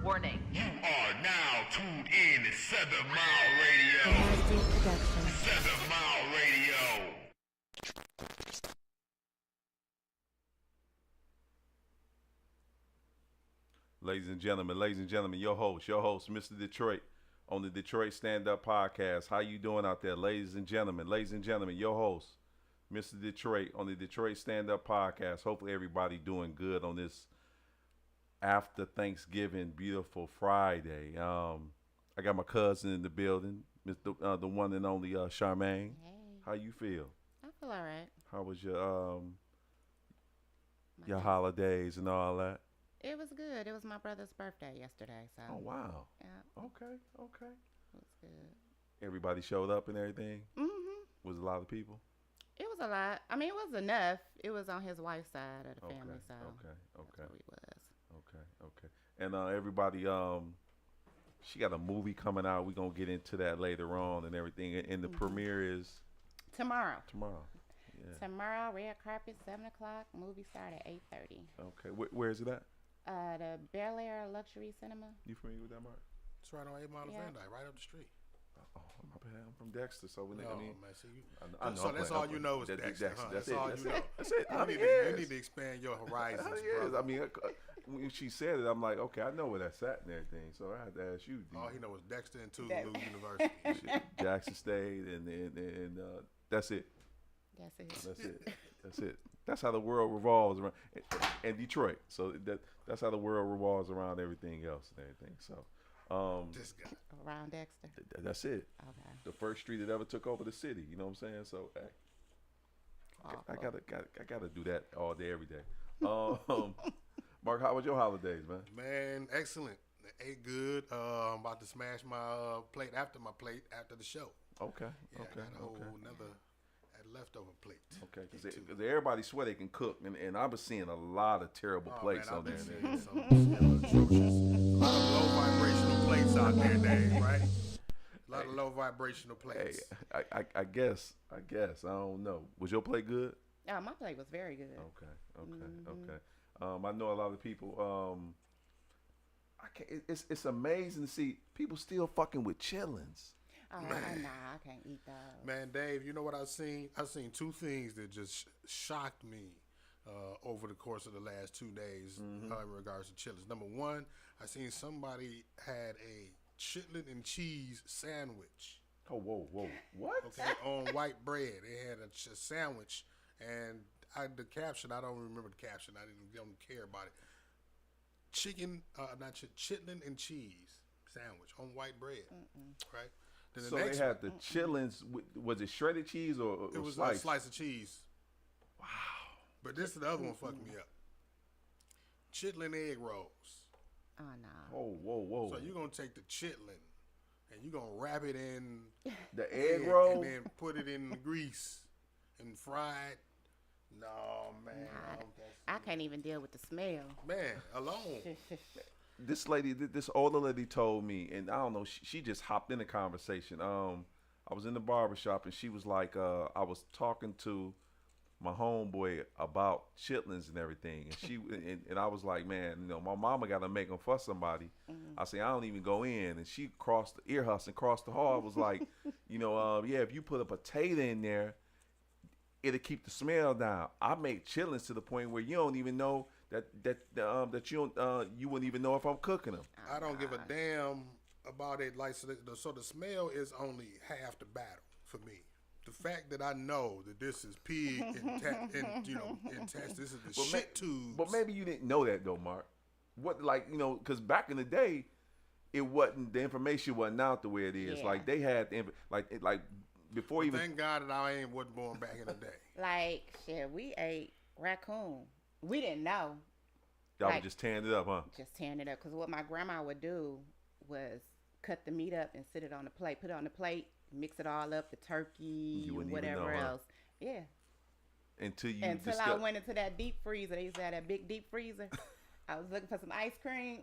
Warning. You are now tuned in to 7 Mile Radio. Production. 7 Mile Radio. Ladies and gentlemen, your host, Mr. Detroit, on the Detroit Stand Up Podcast. How you doing out there, ladies and gentlemen, your host, Mr. Detroit, on the Detroit Stand Up Podcast. Hopefully everybody doing good on this after Thanksgiving beautiful Friday. I got my cousin in the building, Mr. The one and only Charmaine. Hey. How you feel? I feel all right. How was your holidays and all that? It was good. It was my brother's birthday yesterday, so. Oh wow. Yeah, Okay. it was good. Everybody showed up and everything. Mhm. Was a lot of people. It was a lot. I mean, it was enough. It was on his wife's side of the family, so. Okay. That's what he was. Okay. And everybody, she got a movie coming out. We're gonna get into that later on and everything. And the premiere is Tomorrow. Yeah. Tomorrow, red carpet, 7 o'clock. Movie start at 8:30. Okay. Where is it at? The Bel Air Luxury Cinema. You familiar with that, Mark? It's right on 8 Mile Yeah. Van Dyke, right up the street. Oh, my bad. I'm from Dexter, so No, I mean, man. See, I know. so I'm that's playing, all you know is Dexter, huh? That's That's it. all That's you it. know. That's it. You need to expand your horizons, Yes. brother. I mean, when she said it, I'm like, okay, I know where that's at and everything. So I had to ask you. All he knows is Dexter and Toulouse That- University. Shit, Jackson State and that's it. That's it. That's it. That's how the world revolves around, and Detroit. So that's how the world revolves around everything else and everything. So, This guy. Around Dexter. that's it. Okay. The first street that ever took over the city. You know what I'm saying? So, hey, I gotta do that all day, every day. Mark, how was your holidays, man? Man, excellent. Ate good. I'm about to smash my plate after the show. Okay. Yeah, Okay. I got a whole Okay. another leftover plate. Okay, Get because to. everybody swear they can cook, and I've been seeing a lot of terrible Oh, plates man, on there. I've been seeing some atrocious. A lot of low vibrational plates out there, Dave, right? A lot of low vibrational Hey, plates. I guess. I don't know. Was your plate good? Oh, my plate was very good. Okay. I know a lot of people. I can't. It's amazing to see people still fucking with chillins. Oh, nah, I can't eat those. Man, Dave, you know what I've seen? I've seen two things that just shocked me over the course of the last 2 days in regards to chillins. Number one, I seen somebody had a chitlin and cheese sandwich. Oh, whoa, what? Okay, on white bread. They had a sandwich, and the caption, I don't remember the caption. I don't care about it. Chitlin and cheese sandwich on white bread, right? Then the So next they had one, the chillins. Was it shredded cheese or it was sliced? a slice of cheese. Wow. But this is the other one fucked me up. Chitlin egg rolls. Oh, no. Oh, whoa. So you're going to take the chitlin and you're going to wrap it in the egg roll? and then put it in the grease and fry it. No, man. I can't even deal with the smell. Man, alone. This lady, this older lady told me, and I don't know, she just hopped in the conversation. I was in the barbershop and she was like, I was talking to my homeboy about chitlins and everything, and she and I was like, man, you know, my mama got to make them for somebody. I say I don't even go in, and she crossed the ear hustle and crossed the hall. I was like, you know, yeah, if you put a potato in there, it'll keep the smell down. I make chitlins to the point where you don't even know that you don't you wouldn't even know if I'm cooking them. I don't give a damn about it. Like so the smell is only half the battle for me. The fact that I know that this is pig intestine, this is the shit tubes. But maybe you didn't know that though, Mark. What, like, you know, because back in the day, it wasn't, the information wasn't out the way it is. Yeah. Like they had like before even. Thank God that I wasn't born back in the day. Like, shit, we ate raccoon. We didn't know. Y'all like- were just tearing it up, huh? Just tearing it up. Because what my grandma would do was cut the meat up and sit it on the plate. Put it on the plate, mix it all up, the turkey, You wouldn't even whatever know, huh? else. Yeah. Until you Until I went into that deep freezer. They used to have that big deep freezer. I was looking for some ice cream,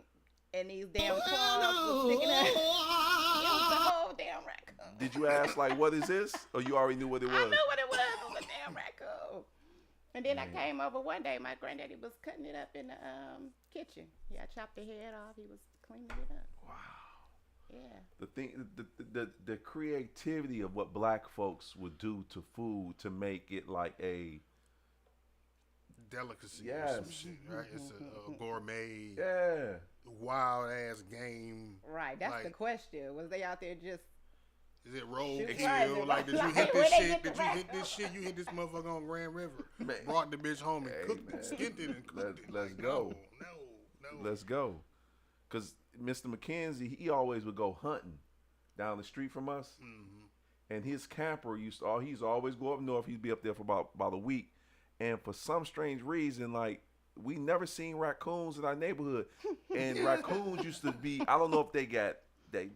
and these damn claws was sticking out. It was the whole damn raccoon. Did you ask like, what is this, or you already knew what it was? I knew what it was. It was a damn raccoon. And then I came over one day. My granddaddy was cutting it up in the kitchen. Yeah, I chopped the head off. He was cleaning it up. Wow. Yeah. The thing, the creativity of what black folks would do to food to make it like a Delicacy or Yes. some shit, right? It's a gourmet, yeah. wild ass game. Right. That's the Like, question. Was they out there just is it roll Shoot kill? right. Like, did you Like, hit where this they shit? get the Did you rack hit this shit? You hit this motherfucker on Grand River. Man. Brought the bitch home and Hey, cooked man. it, skinned it, and cooked it. Let's Like, go. No. Let's go. Because Mr. McKenzie, he always would go hunting down the street from us. Mm-hmm. And his camper he's always go up north. He'd be up there for about a week. And for some strange reason, like, we never seen raccoons in our neighborhood. And raccoons used to be, I don't know if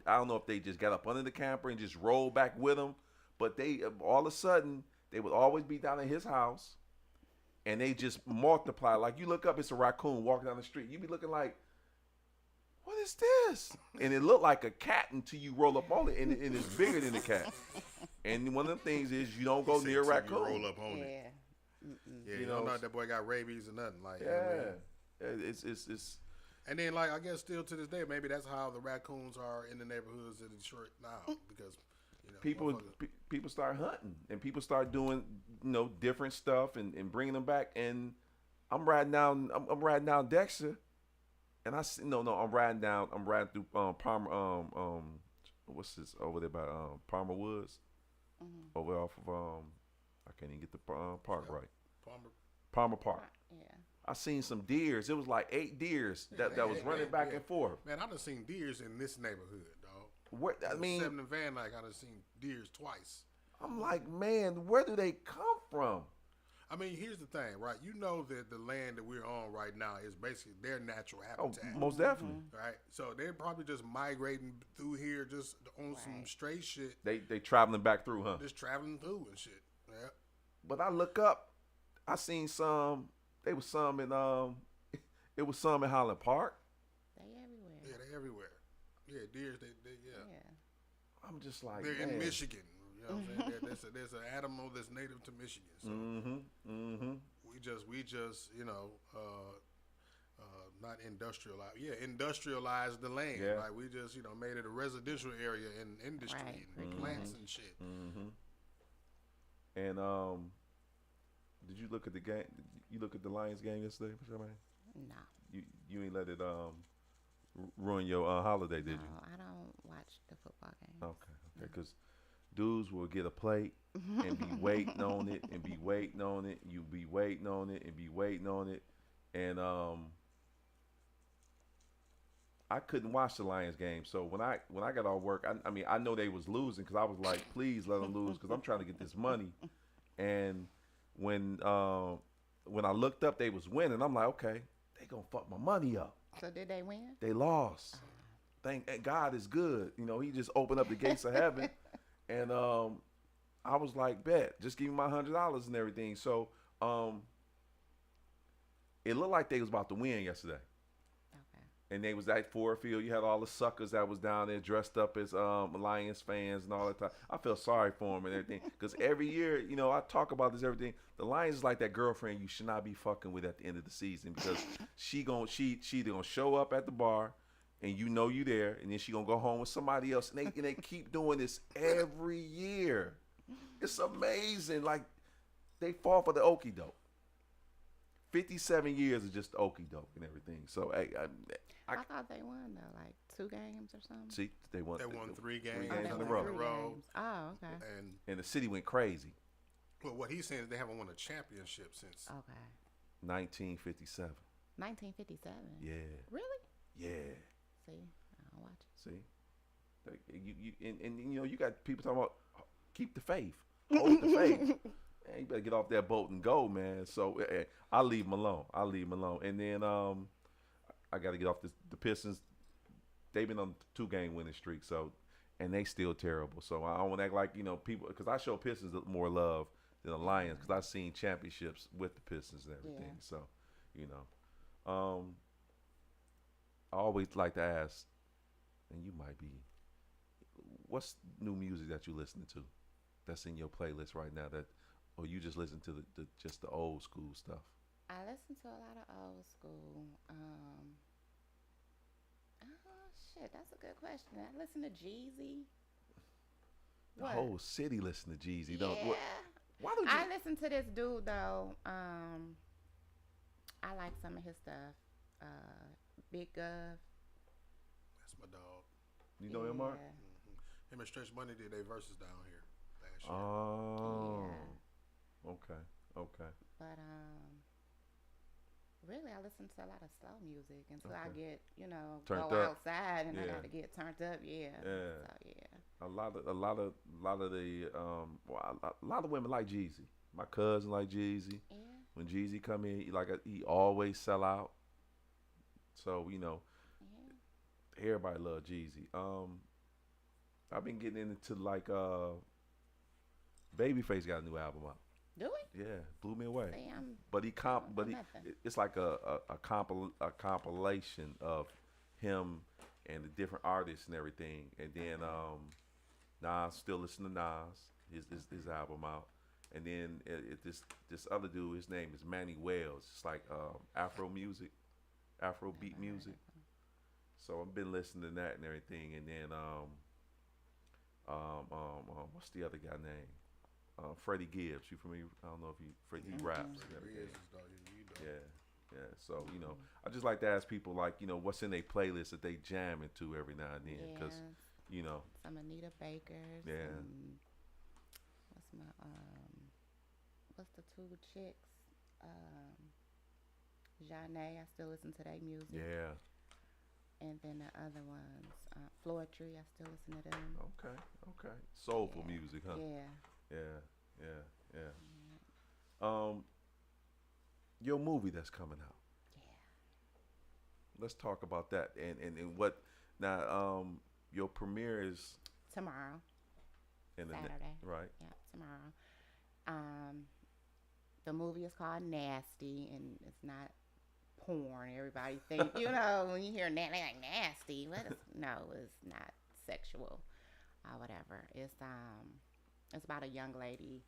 I don't know if they just got up under the camper and just rolled back with them. But they, all of a sudden, they would always be down at his house. And they just multiply. Like, you look up, it's a raccoon walking down the street. You be looking like, what is this? And it looked like a cat until you roll up on it, and it's bigger than the cat. And one of the things is you don't go near a raccoon. Roll up on it. yeah. Yeah, You you know, know that boy got rabies or nothing. Like, you know Yeah, what I mean? it's And then, like, I guess still to this day, maybe that's how the raccoons are in the neighborhoods of Detroit now, because motherfuckers- people start hunting and people start doing different stuff and bringing them back. And I'm riding down Dexter, and I see I'm riding through Palmer what's this over there by Palmer Woods, over off of I can't even get the park right. Palmer Park. Yeah. I seen some deers. It was like 8 deers that was running back and forth. Man, I done seen deers in this neighborhood, dog. Where, I mean, 7 and Van Dyke, I done seen deers twice. I'm like, man, where do they come from? I mean, here's the thing, right? You know that the land that we're on right now is basically their natural Oh, habitat. most definitely. Right? So they're probably just migrating through here just on some straight shit, They traveling back through, huh? just traveling through and shit. Yeah. But I look up, I seen some. They was some in it was some in Highland Park. They everywhere. Yeah, they're everywhere. Yeah, deers, yeah. Yeah. I'm just like, They're man. in Michigan. You know what I'm saying? There's an animal that's native to Michigan. So we just not industrialize. Yeah, industrialize the land. Yeah. Like we just made it a residential area and industry Right. and plants and shit. And did you look at the game? You look at the Lions game yesterday, Charmaine? No. You ain't let it ruin your holiday, did you? No, I don't watch the football games. Okay. Because dudes will get a plate and be waiting on it and be waiting on it. You be waiting on it and be waiting on it. And I couldn't watch the Lions game. So when I got off work, I mean, I know they was losing because I was like, please let them lose because I'm trying to get this money. And when I looked up, they was winning. I'm like, okay, they gonna fuck my money up. So did they win? They lost. Thank God is good. He just opened up the gates of heaven. And I was like, bet, just give me my $100 and everything. So it looked like they was about to win yesterday. Okay. And they was at Ford Field. You had all the suckers that was down there dressed up as Lions fans and all that time. I feel sorry for them and everything. Because every year, I talk about this everything. The Lions is like that girlfriend you should not be fucking with at the end of the season because she either gonna show up at the bar and you there, and then she gonna go home with somebody else. And they keep doing this every year. It's amazing. Like, they fall for the okie doke. 57 years of just the okie doke and everything. So, hey, I thought they won though, like 2 games or something. see, they won 3 games, games they in a won row. 3 row. games. Oh, okay. And the city went crazy. Well, what he's saying is they haven't won a championship since. Okay. 1957. 1957. Yeah. Really? Yeah. See, I don't watch it. See, you you got people talking about keep the faith, hold the faith. Man, you better get off that boat and go, man. So I'll leave them alone. And then I got to get off the Pistons. They've been on a 2-game winning streak, so and they still terrible. So I don't want to act like people because I show Pistons more love than the Lions because I've seen championships with the Pistons and everything. Yeah. So I always like to ask, and you might be, what's new music that you listening to that's in your playlist right now that or you just listen to the just the old school stuff? I listen to a lot of old school. Oh shit, that's a good question. I listen to Jeezy. The What? whole city listen to Jeezy. Don't. Yeah. Why don't you? I listen to this dude though. I like some of his stuff. Big Gov. That's my dog. You know him, Mark? Him and Stretch Money did their verses down here last year. Oh. Yeah. Okay. Okay. But really, I listen to a lot of slow music until I Okay. get, Turned go up. outside and I Yeah. got to get turned up. Yeah. Yeah. So yeah. A lot of the well, a lot of women like Jeezy. My cousin like Jeezy. Yeah. When Jeezy come in, he always sell out. So Yeah. everybody love Jeezy. I've been getting into like Babyface got a new album out. Do it? Yeah, blew me away. See, But nothing. it's like a compilation of him and the different artists and everything. And then Nas, still listen to Nas, his album out. And then this other dude, his name is Manny Wells. It's like Afro music, Afro beat music. So I've been listening to that and everything. And then what's the other guy name? Freddie Gibbs. You familiar? I don't know if he raps and everything. Yeah. So I just like to ask people like what's in their playlist that they jam into every now and then because some Anita Bakers. Yeah. And what's the two chicks? Janae, I still listen to their music. yeah. And then the other ones, Floetry, I still listen to them. Okay. Soulful Yeah. music, huh? Yeah. Yeah. Your movie that's coming out. Yeah. Let's talk about that and what now. Your premiere is Tomorrow. in the Saturday. right? Yeah, tomorrow. The movie is called Nasty, and it's not porn. Everybody think, when you hear that, they like nasty. No, it's not sexual or whatever. It's about a young lady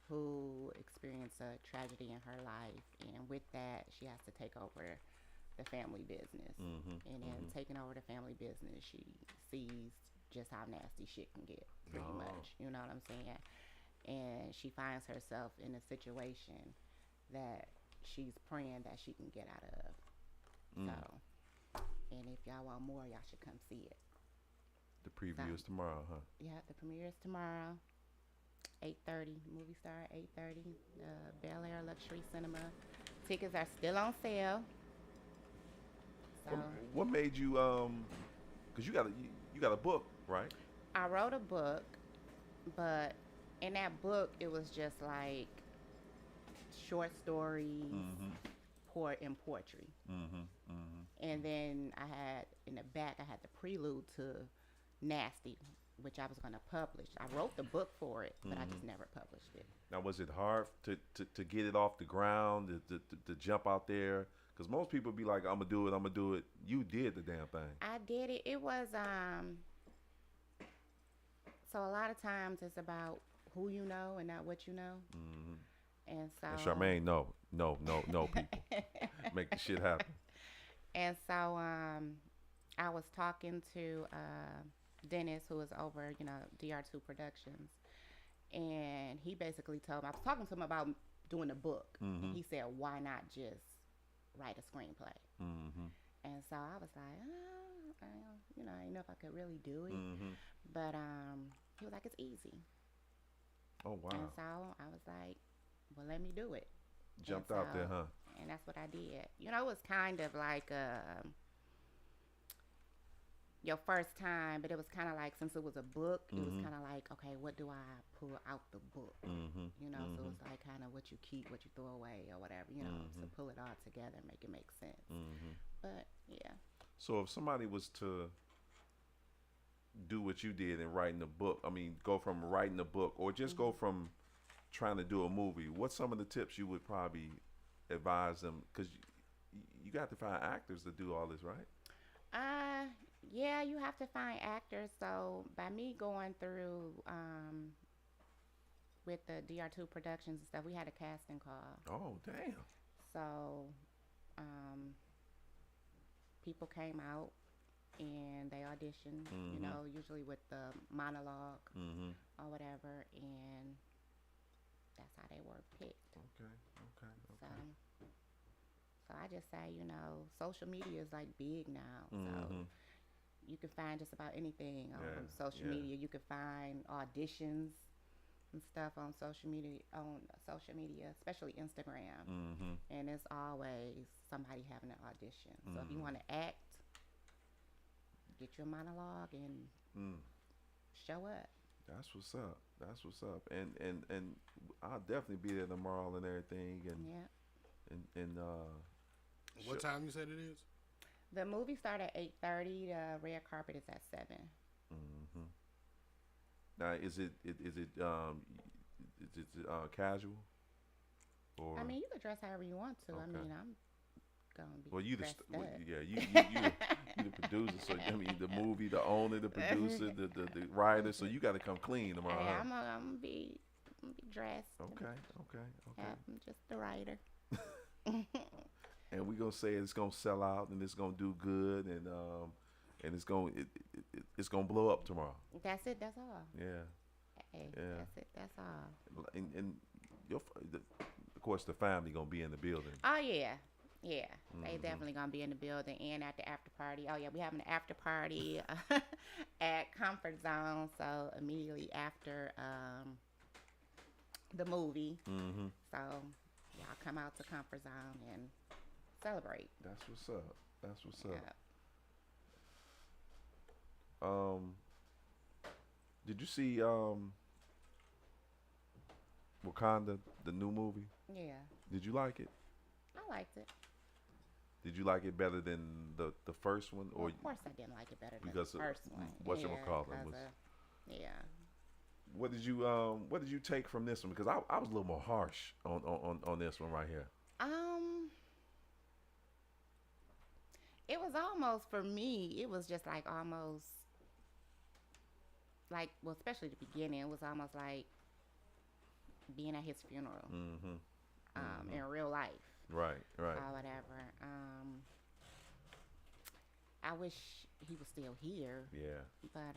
who experienced a tragedy in her life, and with that, she has to take over the family business. And in taking over the family business, she sees just how nasty shit can get, pretty much. You know what I'm saying? And she finds herself in a situation that she's praying that she can get out of. So, and if y'all want more, y'all should come see it. The preview is tomorrow, huh? Yeah, the premiere is tomorrow, 8:30. Movie star at 8:30. Bel Air Luxury Cinema. Tickets are still on sale. So What made you because you got a book, right? I wrote a book, but in that book it was just like short stories, in poetry. And then I had in the back I had the prelude to Nasty, which I was going to publish. I wrote the book for it, but I just never published it. Now, was it hard to get it off the ground, to jump out there? Because most people be like, I'm going to do it. You did the damn thing. I did it. It was, so a lot of times it's about who you know and not what you know. And so. And Charmaine, no, people. Make the shit happen. And so I was talking to Dennis, who is over, DR2 Productions. And he basically told me, I was talking to him about doing a book. And he said, why not just write a screenplay? And so I was like, I didn't know if I could really do it. But he was like, it's easy. Oh, wow. And so I was like, well, let me do it. Jumped out there, huh? And that's what I did. It was kind of like your first time, but it was kind of like, since it was a book, it was kind of like, okay, what do I pull out the book? So it's like kind of what you keep, what you throw away or whatever, to pull it all together and make it make sense. But yeah. So if somebody was to do what you did in writing a book, I mean, go from writing a book or just go from trying to do a movie, what's some of the tips you would probably advise them? Because you got to find actors to do all this, right? Yeah, you have to find actors. So by me going through with the DR2 Productions and stuff. We had a casting call. Oh, damn. So, people came out and they auditioned, you know, usually with the monologue or whatever, and that's how they were picked. Okay. So I just say, you know, social media is like big now. So you can find just about anything on social media. You can find auditions and stuff on social media, especially Instagram. And it's always somebody having an audition. So if you want to act, get your monologue and show up. That's what's up. That's what's up. And I'll definitely be there tomorrow and everything. And What time you said it is? The movie started at 8:30. The red carpet is at 7. Now, is it casual? Or I mean, you can dress however you want to. Okay. I mean, I'm gonna be well, you the dressed up. you the producer. So I mean, the movie, the owner, the producer, the writer. So you got to come clean tomorrow. Hey, huh? I'm gonna be dressed. Okay. Yeah, I'm just the writer. And we're gonna say it's gonna sell out and it's gonna do good and it's gonna blow up tomorrow. That's it. That's all. Yeah. Hey, Yeah. that's it. That's all. And of course the family gonna be in the building. Oh yeah. They definitely gonna be in the building and at the after party. Oh yeah, we having an after party at Comfort Zone. So immediately after the movie. So y'all come out to Comfort Zone and celebrate. That's what's up. That's what's Yeah. up. Did you see Wakanda, the new movie? Yeah, Did you like it? I liked it. Did you like it better than the first one, Well, or of course, I didn't like it better than because the of first one. whatchamacallit because was- yeah. what did you take from this one? Because I was a little more harsh on this one right here. It was almost for me. It was just like almost like well, especially the beginning. It was almost like being at his funeral. In real life. Right. Or whatever. I wish he was still here, Yeah. but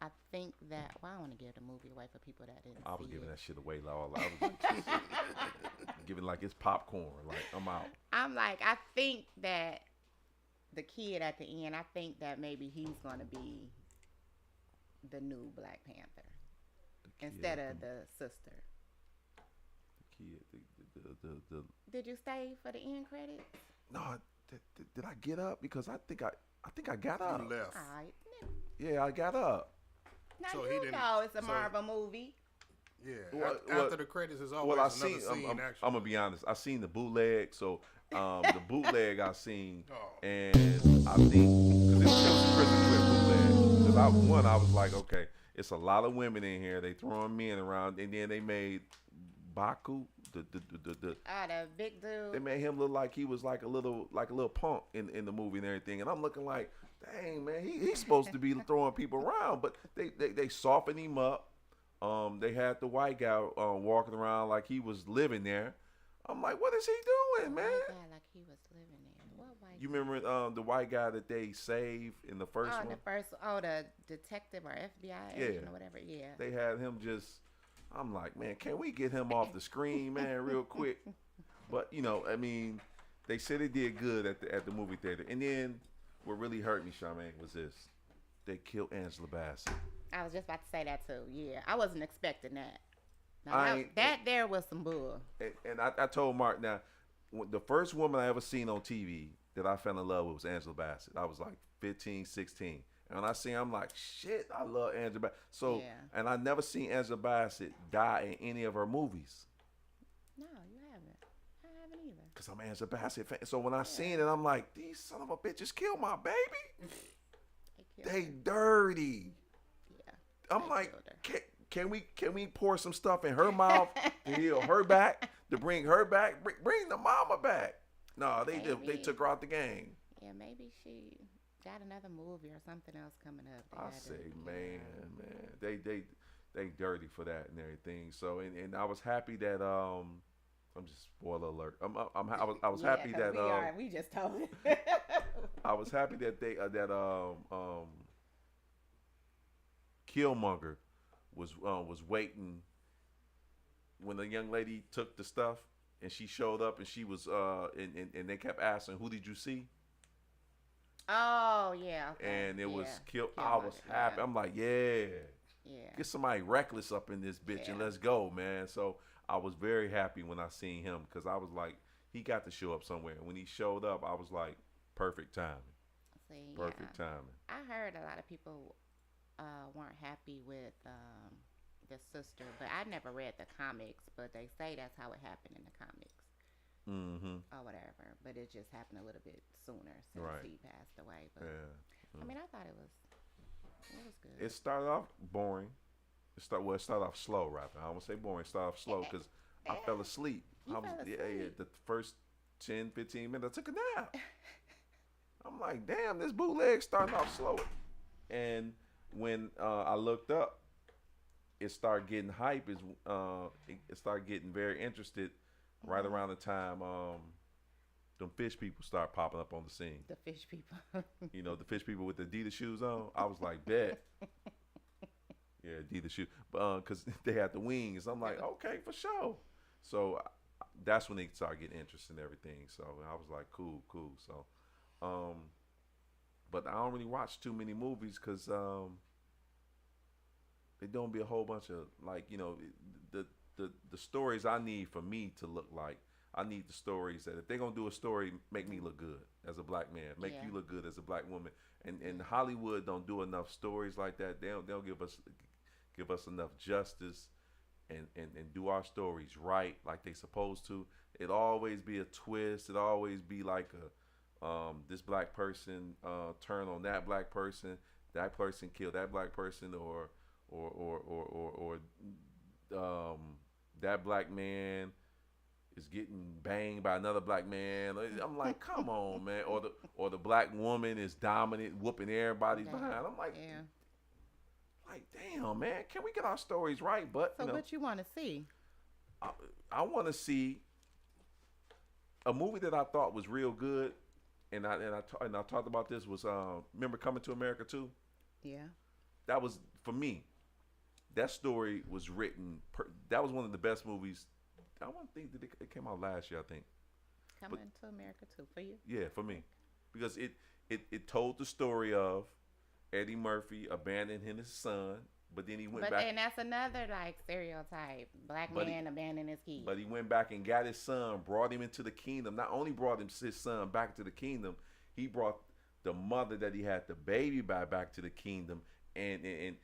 I think that I don't want to give the movie away for people that didn't I was see giving it. that shit away, Lord. I was like, giving like it's popcorn. Like I'm out. I'm like, I think that the kid at the end, I think that maybe he's gonna be the new Black Panther instead of the sister. The kid, the Did you stay for the end credits? no. Did I get up? Because I think I got up. You left. All right. Yeah, I got up. Now So he you didn't- know it's a so- Marvel movie. Yeah. Well, After the credits is always Well, I another seen. scene. I'm actually. gonna be honest. I seen the bootleg. So the bootleg I seen, Oh. and I think because it was a prison clip bootleg. Because I was like, okay, it's a lot of women in here. They throwing men around, and then they made Baku the The big dude. they made him look like he was like a little punk in the movie and everything. And I'm looking like, dang man, he's supposed to be throwing people around, but they softened him up. They had the white guy walking around like he was living there. I'm like, what is he doing, man? White guy like he was living there. What white You remember the white guy that they saved in the first one? the detective or FBI agent or whatever. Yeah. They had him just. I'm like, man, can we get him off the screen, man, real quick? But you know, I mean, they said they did good at the movie theater. And then what really hurt me, Charmaine, was this: they killed Angela Bassett. I was just about to say that too. Yeah, I wasn't expecting that. Now, I ain't- that there was some bull. And I told Mark now, the first woman I ever seen on TV that I fell in love with was Angela Bassett. I was like 15, 16. And when I see her, I'm like, shit, I love Angela Bassett. So, Yeah. and I never seen Angela Bassett die in any of her movies. No, you haven't. I haven't either. Because I'm an Angela Bassett fan. So when I seen it, I'm like, these son of a bitches killed my baby. They killed They her. dirty. Yeah. I'm They like, killed her. can we pour some stuff in her mouth to heal her back, to bring her back, bring the mama back? No, they Maybe. took her out the game. Yeah, maybe she got another movie or something else coming up. They I had to say, get her man, out. they they dirty for that and everything. So and I was happy that I'm just spoiler alert. I was Yeah, happy 'cause that we just told it. I was happy that they Killmonger was waiting when the young lady took the stuff and she showed up and she was and they kept asking, who did you see? Oh yeah. Okay. And it was yeah. Kill. I was Killmonger, happy. yeah. I'm like, yeah, Yeah. get somebody reckless up in this bitch and Yeah. let's go, man. So I was very happy when I seen him because I was like, he got to show up somewhere. And when he showed up, I was like, perfect timing. See, Perfect yeah. timing. I heard a lot of people weren't happy with the sister, but I never read the comics. But they say that's how it happened in the comics Mm-hmm. or whatever. But it just happened a little bit sooner since Right. he passed away. But Yeah. I mean, I thought it was good. It started off boring. It started off slow, rather. I won't say boring. It started off slow because I fell asleep. You I was, fell Yeah, asleep? the first 10, 15 minutes, I took a nap. I'm like, damn, this bootleg starting off slow. And when I looked up, it started getting hype. It started getting very interested right around the time them fish people start popping up on the scene. The fish people. You know, the fish people with the Adidas shoes on. I was like, bet. Yeah, Adidas shoes. Because they had the wings. I'm like, okay, for sure. So that's when they started getting interested in everything. So I was like, cool. So, but I don't really watch too many movies because it don't be a whole bunch of, like, you know, the stories I need for me to look like. I need the stories that if they're gonna do a story, make me look good as a black man, make Yeah. you look good as a black woman. And Hollywood don't do enough stories like that. They don't give us enough justice and do our stories right like they supposed to. It always be a twist. It always be like a this black person turn on that black person. That person killed that black person, or that black man is getting banged by another black man. I'm like, come on, man. Or the black woman is dominant, whooping everybody's Yeah. behind. I'm like, Yeah. damn, man, can we get our stories right? But So you know, what you want to see? I want to see a movie that I thought was real good, and I talked about this was remember Coming to America 2? Yeah. That was, for me, that story was written. That was one of the best movies. I want to think that it came out last year, I think. Coming to America too for you. Yeah, for me, because it told the story of Eddie Murphy abandoning his son, but then he went But back. then that's another like stereotype. Black But man abandoning his kids. But he went back and got his son, brought him into the kingdom. Not only brought his son back to the kingdom, he brought the mother that he had the baby by back to the kingdom, and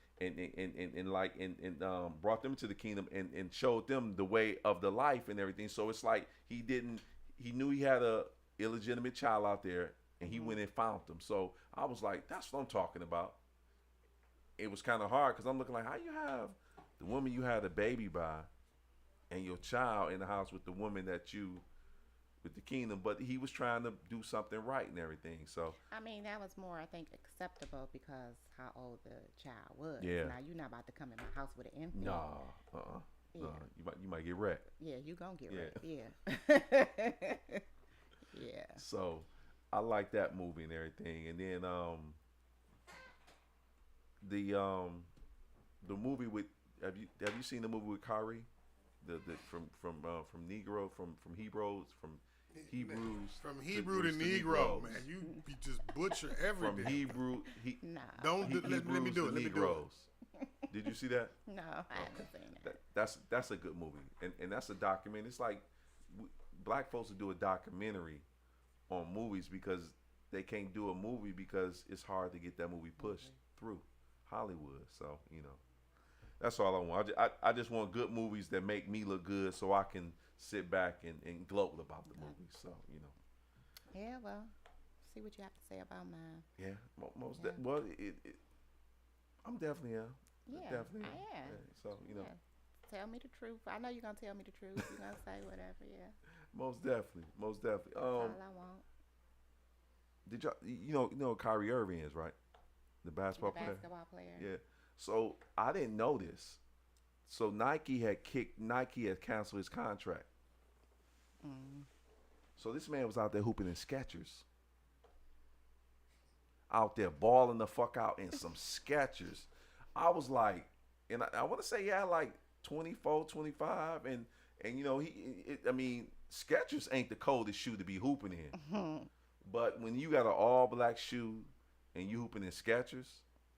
brought them to the kingdom and showed them the way of the life and everything. So it's like he knew he had a illegitimate child out there, and he went and found them. So I was like, that's what I'm talking about. It was kind of hard because I'm looking like, how you have the woman you had a baby by and your child in the house with the woman with the kingdom, but he was trying to do something right and everything. So I mean, that was more, I think, acceptable because how old the child was. Yeah. Now you're not about to come in my house with an infant. nah, Yeah. you might get wrecked. Yeah, you gonna get Yeah. ready. Yeah. Yeah. So I like that movie and everything. And then the movie with have you seen the movie with Kyrie? The from Negro from Hebrews From Hebrew to Negro, man. You just butcher from everything. Hebrew No. Don't do, let me do it. Let me do it. Did you see that? No, I haven't seen that. That's a good movie, and that's a documentary. It's like black folks will do a documentary on movies because they can't do a movie because it's hard to get that movie pushed through Hollywood. So that's all I want. I just want good movies that make me look good, so I can sit back and gloat about the movie. So Yeah, well, see what you have to say about mine. yeah, most Yeah. well, I'm definitely Yeah, definitely I am. So Yeah. Tell me the truth. I know you're gonna tell me the truth. You're gonna say whatever. Yeah, most definitely. that's all I want. Did y'all you know who Kyrie Irving is, right? The The basketball player. basketball player. Yeah. So I didn't know this, So Nike had canceled his contract. So this man was out there hooping in Skechers. Out there balling the fuck out in some Skechers. I was like, and I want to say he had like 24, 25, and you know I mean Skechers ain't the coldest shoe to be hooping in, but when you got an all black shoe and you hooping in Skechers,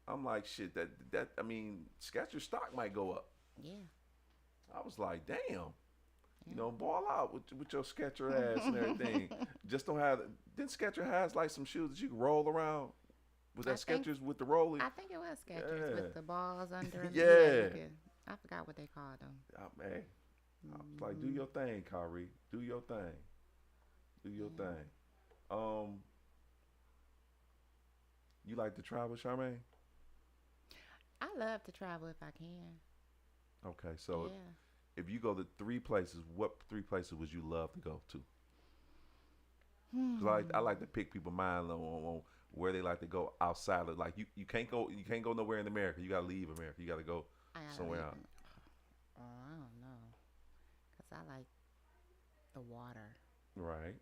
I'm like shit. That I mean Skechers stock might go up. Yeah. I was like, damn. You know, ball out with your Sketcher ass and everything. Just don't have. Then Sketcher has like some shoes that you can roll around with that Skechers with the rolling. I think it was Skechers with the balls under. Yeah. I forgot what they called them. Man, I was like, do your thing, Kyrie. Do your thing. Do your thing. You like to travel, Charmaine? I love to travel if I can. Okay, so Yeah. if you go to 3 places, what 3 places would you love to go to? 'Cause I like to pick people's mind on where they like to go outside of like you can't go nowhere in America. You gotta leave America. You gotta go somewhere else. Oh, I don't know, cause I like the water. Right.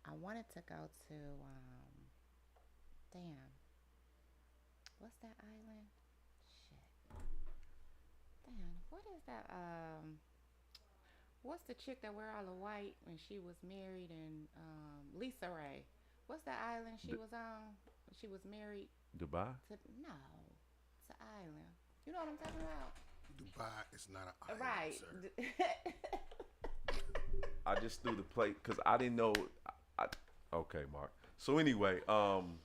I wanted to go to damn, what's that island? Shit. Damn, what is that? What's the chick that wear all the white when she was married and Lisa Ray? What's that island she was on when she was married Dubai. to? No, it's an island. You know what I'm talking about? Dubai is not an island, Right. sir. I just threw the plate because I didn't know. Okay, Mark. So anyway, No,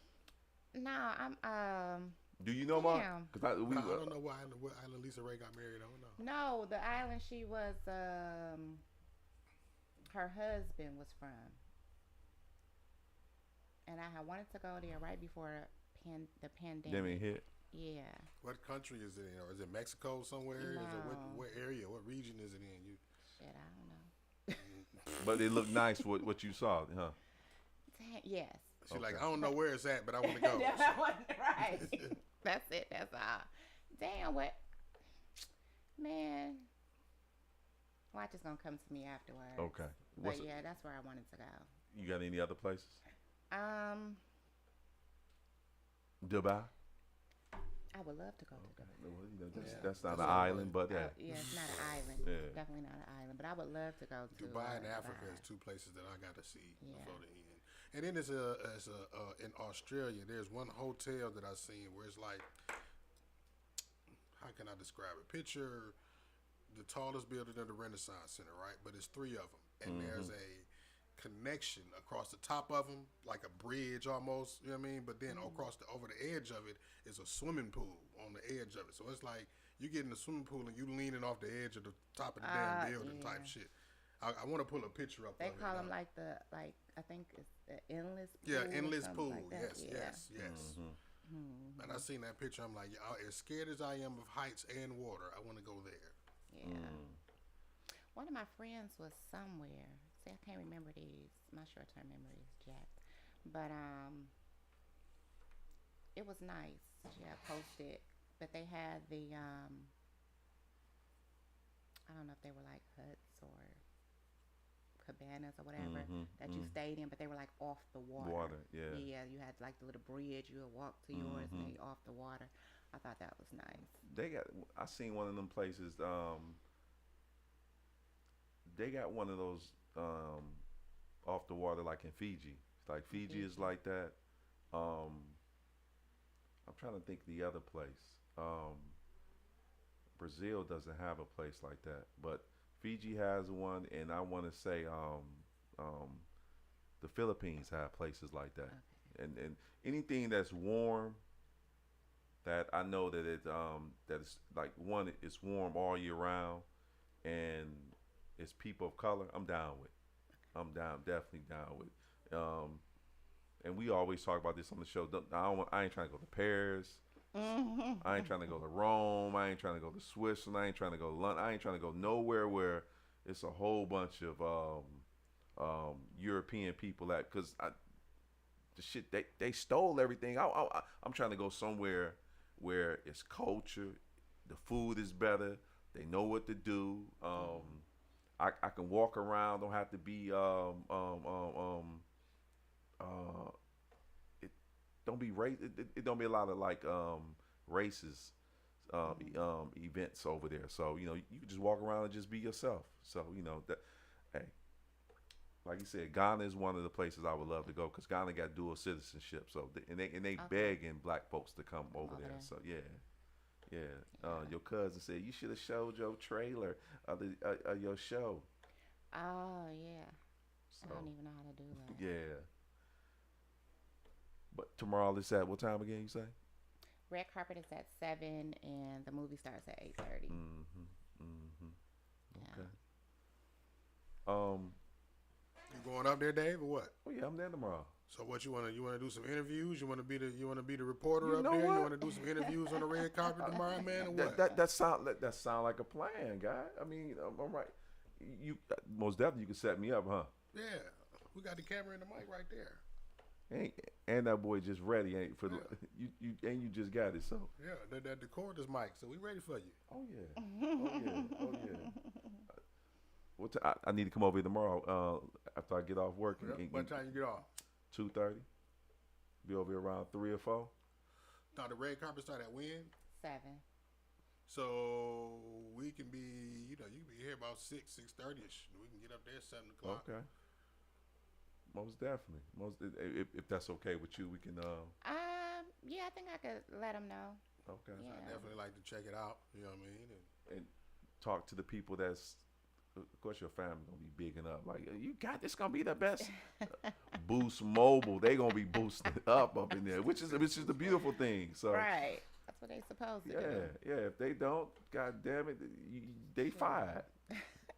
I'm do you know Mark? Damn. Because I don't know what island Lisa Ray got married on. No. no, the island she was her husband was from. And I had wanted to go there right before the pandemic. Didn't hit. Yeah. What country is it in? Or is it Mexico somewhere? Is it No. what area? What region is it in? Shit, I don't know. But it looked nice what you saw, huh? Yes. She's like, I don't know where it's at, but I want to go. Right. That's it. That's all. Damn, what? Man. Watch is going to come to me afterwards. Okay. But yeah, that's where I wanted to go. You got any other places? Dubai. I would love to go to Dubai. Well, you know, that's not an island, but yeah. Yeah, it's not an island. Yeah. Definitely not an island. But I would love to go to Dubai and Africa Dubai. is 2 places that I got to see Yeah. before the end. And then in Australia, there's one hotel that I seen where it's like, how can I describe it? Picture the tallest building in the Renaissance Center, right? But it's 3 of them, and there's a connection across the top of them, like a bridge almost. You know what I mean? But then over the edge of it is a swimming pool on the edge of it. So it's like you get in the swimming pool and you leaning off the edge of the top of the damn building type shit. I want to pull a picture up. They of call it, them like I think it's the endless pool. Yeah, or endless something pool. like that. Yes. And I seen that picture. I'm like, as scared as I am of heights and water, I want to go there. Yeah. One of my friends was somewhere. See, I can't remember these. My short-term memory is jacked. But it was nice. She had posted, but they had the I don't know if they were like huts or cabanas or whatever that you stayed in, but they were like off the water. Yeah. Yeah, you had like the little bridge. You would walk to yours and they off the water. I thought that was nice. I seen one of them places. They got one of those off the water like in Fiji. It's like Fiji is like that. I'm trying to think the other place. Brazil doesn't have a place like that, but Fiji has one, and I want to say the Philippines have places like that. Okay. And anything that's warm, that I know that it's like one, it's warm all year round, and it's people of color. I'm down with. Definitely down with. And we always talk about this on the show. I ain't trying to go to Paris. I ain't trying to go to Rome. I ain't trying to go to Switzerland. I ain't trying to go to London. I ain't trying to go nowhere where it's a whole bunch of European people because the shit they stole everything. I'm trying to go somewhere where it's culture, the food is better, they know what to do. I can walk around, don't have to be it don't be race. It don't be a lot of like racist events over there. So you know you can just walk around and just be yourself. So you know that. Hey, like you said, Ghana is one of the places I would love to go because Ghana got dual citizenship. So they Okay. begging black folks to come over Over there. there. So yeah. Your cousin said you should have showed your trailer of your show. Oh yeah. I So don't even know how to do that. yeah. But tomorrow is at what time again? You say? Red carpet is at 7, and the movie starts at 8:30. Yeah. Okay. Um. You going up there, Dave, or what? Oh yeah, I'm there tomorrow. So what you wanna do some interviews? You wanna be the reporter You up know there? what? You wanna do some interviews on the red carpet tomorrow, man, or what? That sound like a plan, guy. I mean, I'm right. You most definitely you can set me up, huh? Yeah, we got the camera and the mic right there. And that boy just ready, ain't for Yeah. you just got it. So Yeah, that the cordless mic. So we ready for you. oh yeah. What I need to come over here tomorrow. After I get off work. Yeah. What time you get off? 2:30. Be over here around 3 or 4. Now the red carpet start at when? 7. So we can be, you can be here about 6:30ish. We can get up there at 7 o'clock. Okay. Most definitely. If that's okay with you, we can. Yeah, I think I could let them know. Okay. Yeah. I definitely like to check it out. You know what I mean? And talk to the people that's. Of course, your family gonna be bigging up. Like you got this, gonna be the best. Boost Mobile, they gonna be boosting up in there, which is the beautiful thing. So Right. That's what they supposed to do. yeah. If they don't, god damn it, they fired.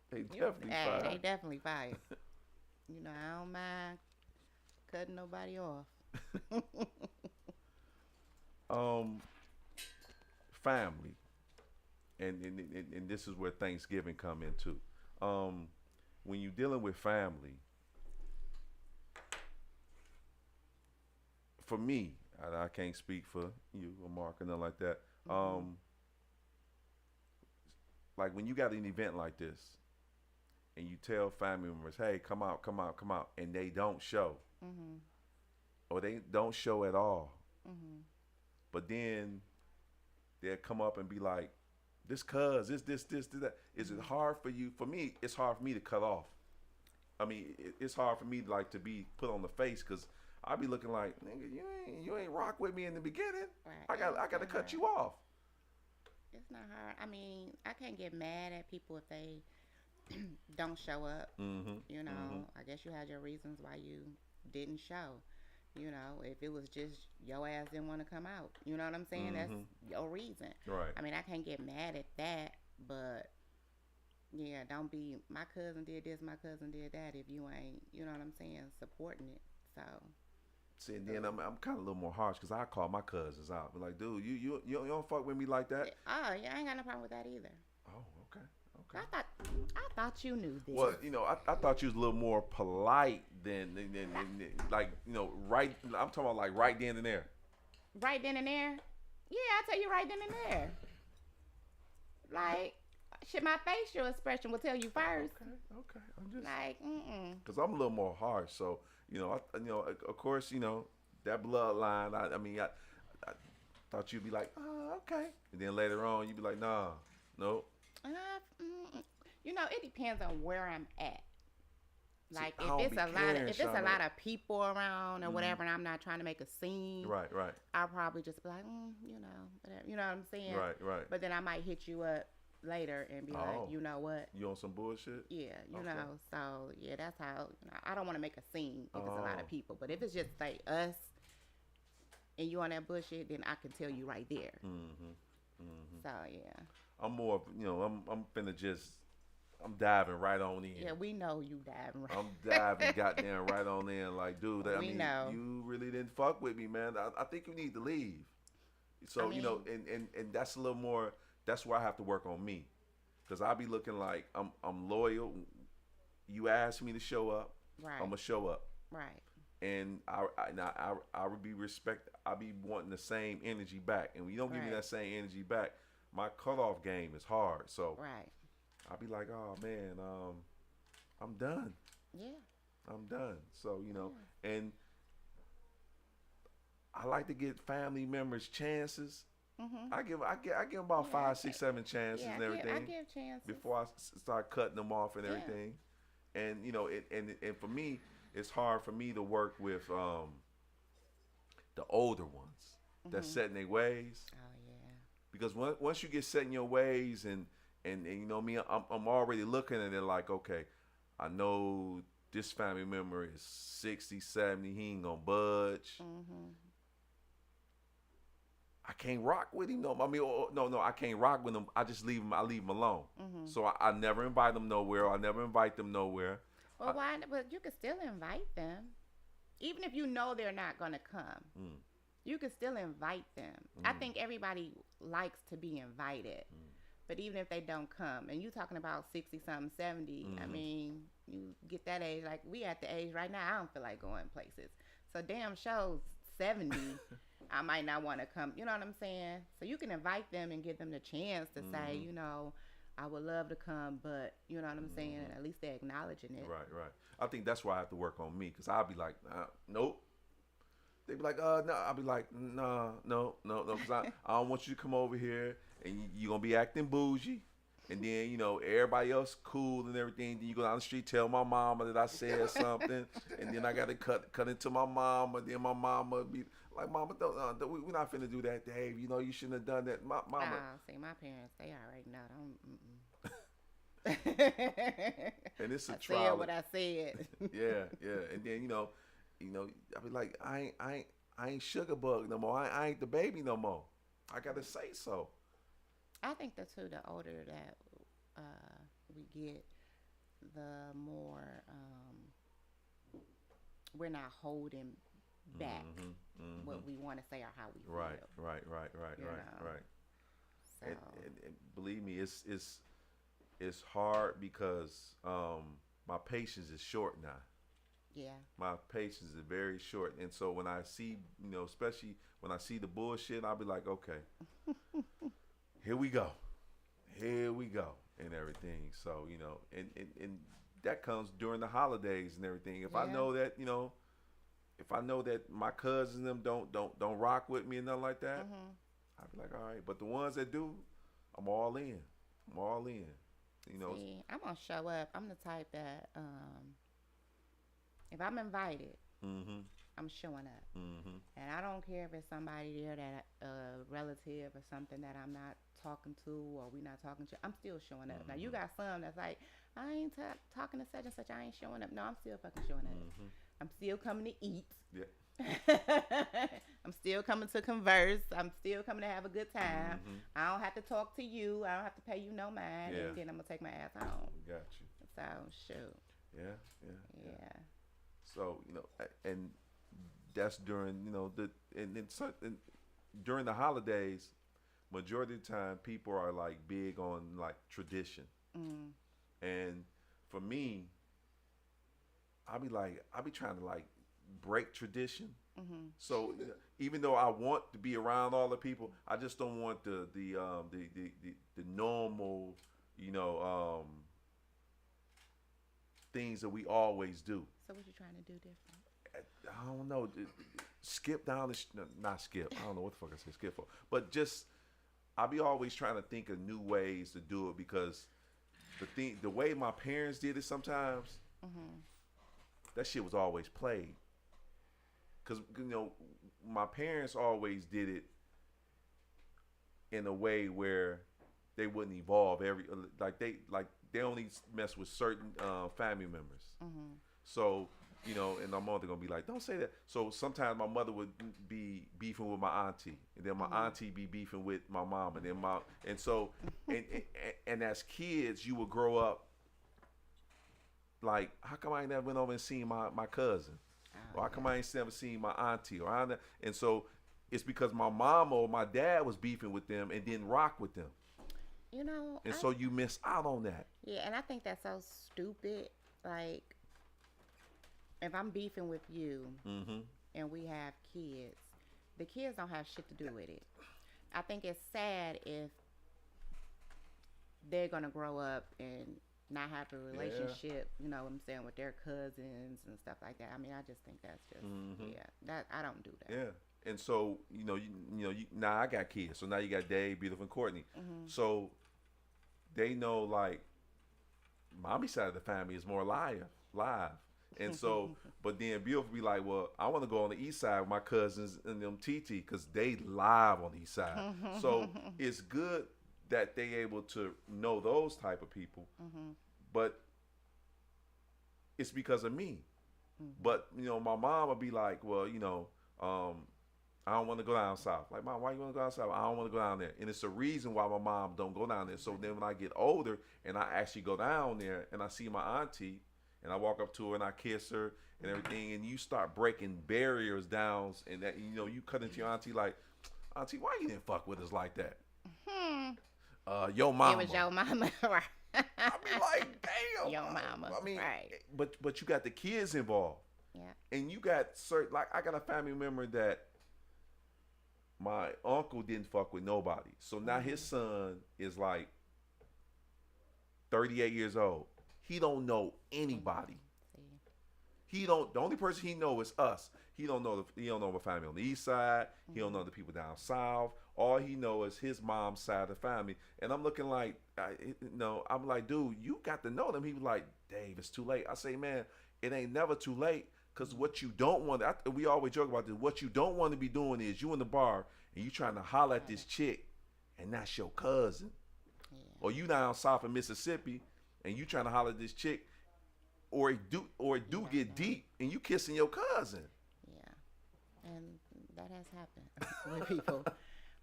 They definitely Hey, fired. they definitely fired. I don't mind cutting nobody off. Family, and this is where Thanksgiving come into. When you're dealing with family, for me, I can't speak for you or Mark or nothing like that. Like when you got an event like this, and you tell family members, "Hey, come out," and they don't show, or they don't show at all, but then they'll come up and be like, this cuz, this, that. Is it hard for you? For me, it's hard for me to cut off. I mean, it's hard for me like to be put on the face because I be looking like, nigga, you ain't rock with me in the beginning. Right. I got to cut you off. It's not hard. I mean, I can't get mad at people if they don't show up. I guess you had your reasons why you didn't show. If it was just your ass didn't want to come out, you know what I'm saying? That's your reason. Right. I mean, I can't get mad at that, but yeah, don't be, my cousin did this, my cousin did that, if you ain't, you know what I'm saying, supporting it. So. See, and then I'm kind of a little more harsh because I call my cousins out. Be like, dude, you don't fuck with me like that. Oh, yeah, I ain't got no problem with that either. Oh, okay. I thought you knew this. Well, I thought you was a little more polite than like, right. I'm talking about like right then and there. Right then and there? Yeah, I tell you right then and there. Like, shit, my facial expression will tell you first. Okay. I'm just Like, because I'm a little more harsh. So of course, that bloodline. I mean, I thought you'd be like, oh, okay, and then later on you'd be like, nah, nope. It depends on where I'm at. Like I don't if be it's a caring, lot Shauna. of people around or whatever, and I'm not trying to make a scene, Right. I'll probably just be like, whatever. You know what I'm saying? Right. But then I might hit you up later and be Oh. like, you know what? You on some bullshit? Yeah, Okay. So yeah, that's how. I don't want to make a scene if it's a lot Oh. of people, but if it's just like us and you on that bullshit, then I can tell you right there. So yeah. I'm more, I'm finna I'm diving right on in. Yeah, we know you diving right. I'm diving goddamn right on in. Like, dude, I We mean, know. you really didn't fuck with me, man. I think you need to leave. So, and that's a little more, that's where I have to work on me. Because I be looking like I'm loyal. You asked me to show up. Right. I'm going to show up. Right. and I would be respect. I be wanting the same energy back, and when you don't give me Right. that same energy back, my cutoff game is hard. So Right. I'll be like, oh man, I'm done. Yeah. I'm done. So and I like to give family members chances. Mm-hmm. I give them about Yeah, five, six, 7 chances Yeah, and everything I give chances. before I start cutting them off and Yeah. everything. And and for me, it's hard for me to work with the older ones that's set in their ways, Oh yeah. because once you get set in your ways and you know me, I'm already looking at it like, okay, I know this family member is 60, 70, he ain't gonna budge. Mm-hmm. I can't rock with him. No, I mean, no, I can't rock with him. I just leave him. I leave him alone. Mm-hmm. So I never invite them nowhere. I never invite them nowhere. Well, why? But you could still invite them, even if you know they're not gonna come. Mm. You could still invite them. I think everybody likes to be invited, but even if they don't come, and you talking about 60 something, 70, I mean, you get that age. Like we at the age right now, I don't feel like going places. So damn shows 70. I might not want to come. You know what I'm saying? So you can invite them and give them the chance to say, you know, I would love to come, but you know what I'm saying? At least they're acknowledging it. Right. I think that's why I have to work on me, because I'll be like, nope. They be like, no. I'll be like, no, because I don't want you to come over here and you're going to be acting bougie. And then, you know, everybody else cool and everything. Then you go down the street, tell my mama that I said something. And then I got to cut into my mama. Then my mama be like, mama, we're not finna do that, Dave. You know, you shouldn't have done that. Mama. Oh, see, my parents, they already know. Mm-mm. And it's a I trial. said what I said. Yeah. And then, you know, I be like, I ain't sugar bug no more. I ain't the baby no more. I got to say so. I think that too, the older that we get, the more we're not holding back what we want to say or how we feel. Right. You know. So, And believe me, it's hard because my patience is short now. yeah. My patience is very short, and so when I see, you know, especially when I see the bullshit, I'll be like, okay, here we go, and everything. So you know, and that comes during the holidays and everything. If I Yeah. know that, you know, if I know that my cousins and them don't rock with me and nothing like that, I'll be like, all right. But the ones that do, I'm all in. You know. See, I'm gonna show up. I'm the type that if I'm invited, I'm showing up, and I don't care if it's somebody there that a relative or something that I'm not talking to or we not talking to. I'm still showing up. Now you got some that's like, I ain't talking to such and such. I ain't showing up. No, I'm still fucking showing up. I'm still coming to eat. Yeah. I'm still coming to converse. I'm still coming to have a good time. I don't have to talk to you. I don't have to pay you no mind. Yeah. And then I'm gonna take my ass home. Got you. So shoot. Yeah. Yeah. So you know, and that's during, you know, during the holidays. Majority of the time, people are like big on like tradition, and for me, I be trying to like break tradition. So even though I want to be around all the people, I just don't want the normal, you know, things that we always do. So what you trying to do different? I don't know. Skip down not skip. I don't know what the fuck I say skip for. But just I be always trying to think of new ways to do it, because the way my parents did it sometimes, that shit was always played. Cause you know my parents always did it in a way where they wouldn't evolve they only mess with certain family members. So, you know, and my mother gonna be like, don't say that. So sometimes my mother would be beefing with my auntie, and then my auntie be beefing with my mom, and then and as kids you would grow up like, how come I ain't never went over and seen my cousin? Or how come I ain't never seen my auntie? And so it's because my mom or my dad was beefing with them and didn't rock with them. You know. And so you miss out on that. Yeah, and I think that's so stupid. Like, if I'm beefing with you Mm-hmm. and we have kids, the kids don't have shit to do with it. I think it's sad if they're gonna grow up and not have a relationship, you know what I'm saying, with their cousins and stuff like that. I mean, I just think that's just that I don't do that. Yeah. And so, now I got kids. So now you got Dave, Beautiful, and Courtney. So they know, like, mommy side of the family is more live. And so, but then Beautiful be like, well, I want to go on the east side with my cousins and them TT because they live on the east side. So it's good that they able to know those type of people, but it's because of me. But, my mom would be like, well, I don't want to go down south. Like, Mom, why you want to go down south? I don't want to go down there. And it's a reason why my mom don't go down there. So then when I get older and I actually go down there and I see my auntie and I walk up to her and I kiss her and everything, and you start breaking barriers down, and that, you cut into your auntie like, Auntie, why you didn't fuck with us like that? Your mama. It was your mama, right? I be like, damn. Your mama, I mean, right. But you got the kids involved. Yeah. And you got certain, like, I got a family member that my uncle didn't fuck with nobody. So now his son is like 38 years old. He don't know anybody. The only person he know is us. He don't know the family on the east side. He don't know the people down south. All he know is his mom's side of the family. And I'm looking like, I'm like, dude, you got to know them. He was like, Dave, it's too late. I say, man, it ain't never too late. Because what you don't want, we always joke about this, what you don't want to be doing is you in the bar and you trying to holler at this chick and that's your cousin. Yeah. Or you down south in Mississippi and you trying to holler at this chick, or it do get deep and you kissing your cousin. Yeah. And that has happened with people.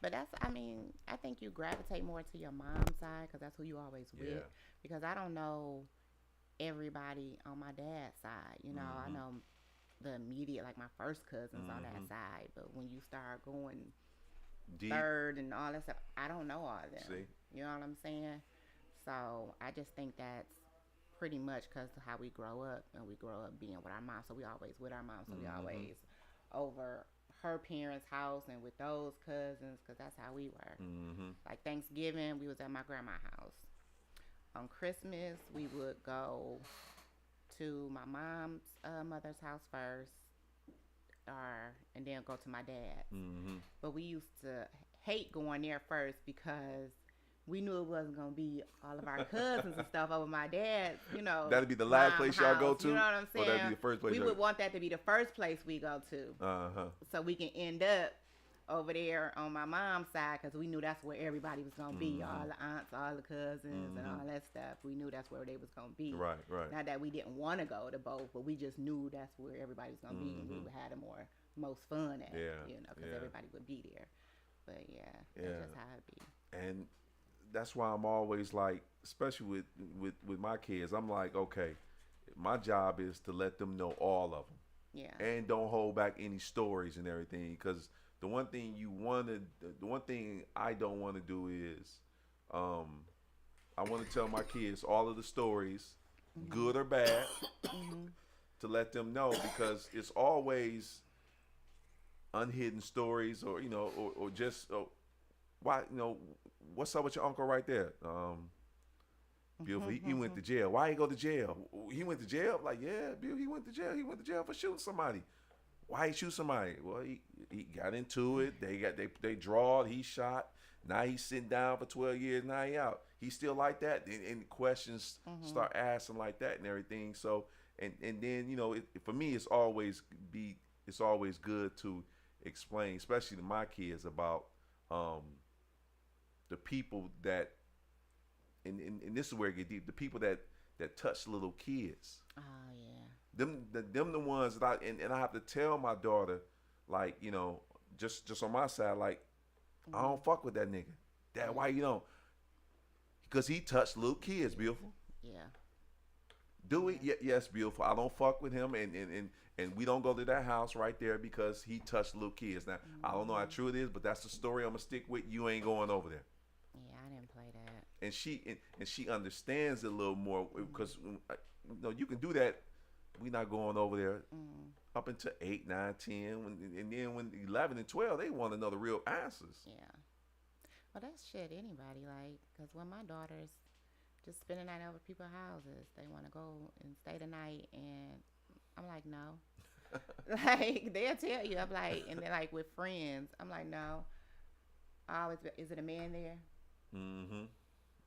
But I think you gravitate more to your mom's side because that's who you always with. Yeah. Because I don't know everybody on my dad's side. I know the immediate, like my first cousins on that side. But when you start going Deep. third and all that stuff, I don't know all of them. See? You know what I'm saying? So I just think that's pretty much because of how we grow up, and we grow up being with our mom. So we always with our mom. So we always over her parents' house and with those cousins, because that's how we were. Like Thanksgiving, we was at my grandma's house. On Christmas, we would go to my mom's mother's house first, and then go to my dad's. But we used to hate going there first because we knew it wasn't gonna be all of our cousins and stuff over my dad's. That'd be the last place y'all go house, to. You know what I'm saying? Or that'd be the first place. We would want that to be the first place we go to, so we can end up over there on my mom's side, because we knew that's where everybody was gonna be. All the aunts, all the cousins, and all that stuff. We knew that's where they was gonna be. Right. Not that we didn't want to go to both, but we just knew that's where everybody was gonna be, and we would have the most fun at. Because everybody would be there. But that's just how it be. And that's why I'm always like, especially with my kids, I'm like, okay, my job is to let them know all of them. Yeah. And don't hold back any stories and everything, because the one thing I don't want to do is, I want to tell my kids all of the stories, good or bad, to let them know, because it's always unhidden stories, or or just why what's up with your uncle right there? Beautiful. He went to jail. Why he go to jail? He went to jail. Like, yeah, Bill, he went to jail. He went to jail for shooting somebody. Why he shoot somebody? Well, he got into it. They drawed. He shot. Now he's sitting down for 12 years. Now he out. He still like that. And questions start asking like that and everything. So and then for me it's always good to explain, especially to my kids, about the people that and this is where it get deep. The people that touch little kids. Oh yeah. Them the ones that I have to tell my daughter, like, just on my side, like, I don't fuck with that nigga. Dad, why you don't? Because he touched little kids, Beautiful. Yeah. Do we? Yes, Beautiful. I don't fuck with him, and we don't go to that house right there because he touched little kids. Now, I don't know how true it is, but that's the story I'm gonna stick with. You ain't going over there. Yeah, I didn't play that. And she understands it a little more, because you can do that We not going over there Mm, up until 8, 9, 10. And then when 11 and 12, they want another real answers. yeah. Well, that's shit. Anybody like, cause when my daughters just spend the night over people's houses, they want to go and stay the night, and I'm like, no. Like they'll tell you, I'm like, and then like with friends, I'm like, no. I always, is it a man there? Mm-hmm.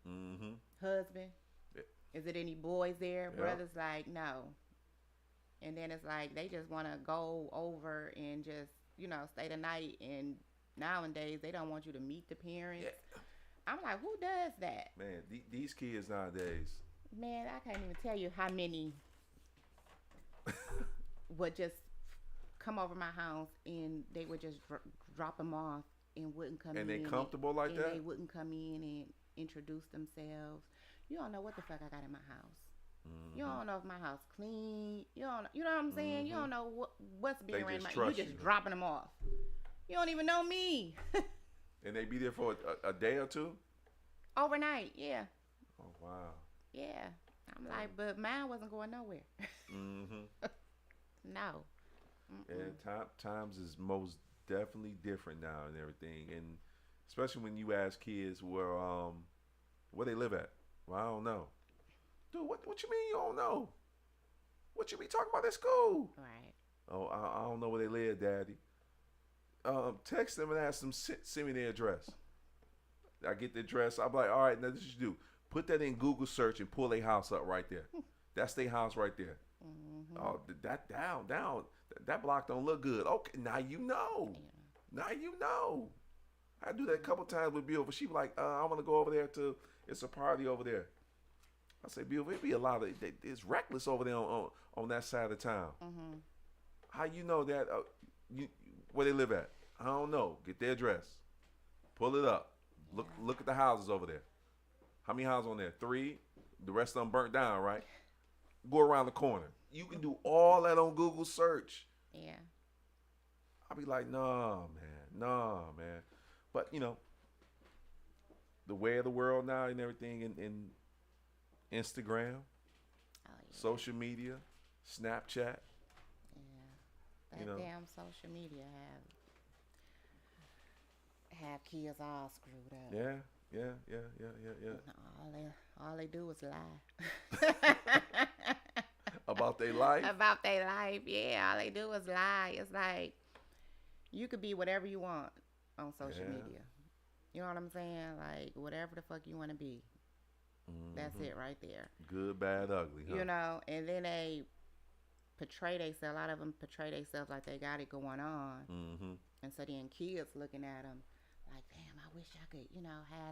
Mm-hmm. Husband? Yeah. Is it any boys there? Yeah. Brothers? Like, no. And then it's like they just want to go over and just, stay the night. And nowadays they don't want you to meet the parents. Yeah. I'm like, who does that? Man, these kids nowadays. Man, I can't even tell you how many would just come over my house and they would just drop them off and wouldn't come in. And they comfortable like and that? they wouldn't come in and introduce themselves. You don't know what the fuck I got in my house. Mm-hmm. You don't know if my house clean. You know what I'm saying? You don't know what's being They around just my. You trust just you. dropping them off. You don't even know me. And they be there for a day or two? Overnight, yeah, Oh, wow. yeah. I'm like, but mine wasn't going nowhere. Mm-hmm. No. And times is most definitely different now and everything. And especially when you ask kids where they live at. Well, I don't know. Dude, what you mean you don't know? What you be talking about at school? Right. Oh, I don't know where they live, Daddy. Text them and ask them, send me their address. I get the address. I'm like, all right, now this is what you do. Put that in Google search and pull their house up right there. That's their house right there. Mm-hmm. Oh, that down. That block don't look good. Okay, now you know. Yeah. Now you know. I do that a couple times with Bill, but she be like, I want to go over there to, it's a party over there. I say, Bill, it be a lot of, it's reckless over there on that side of town. Mm-hmm. How you know that, where they live at? I don't know. Get their address. Pull it up. Look at the houses over there. How many houses on there? 3. The rest of them burnt down, right? Go around the corner. You can do all that on Google search. Yeah. I'll be like, nah, man. But, the way of the world now and everything in Instagram, Oh yeah. social media, Snapchat. Yeah. That You know. damn social media have kids all screwed up. Yeah. All they do is lie. About their life. About their life, yeah. All they do is lie. It's like you could be whatever you want on social Yeah. media. You know what I'm saying? Like whatever the fuck you want to be. That's Mhm. it right there. Good, bad, ugly. Huh? You know, and then they portray themselves. A lot of them portray themselves like they got it going on, Mm-hmm. and so then kids looking at them like, damn, I wish I could,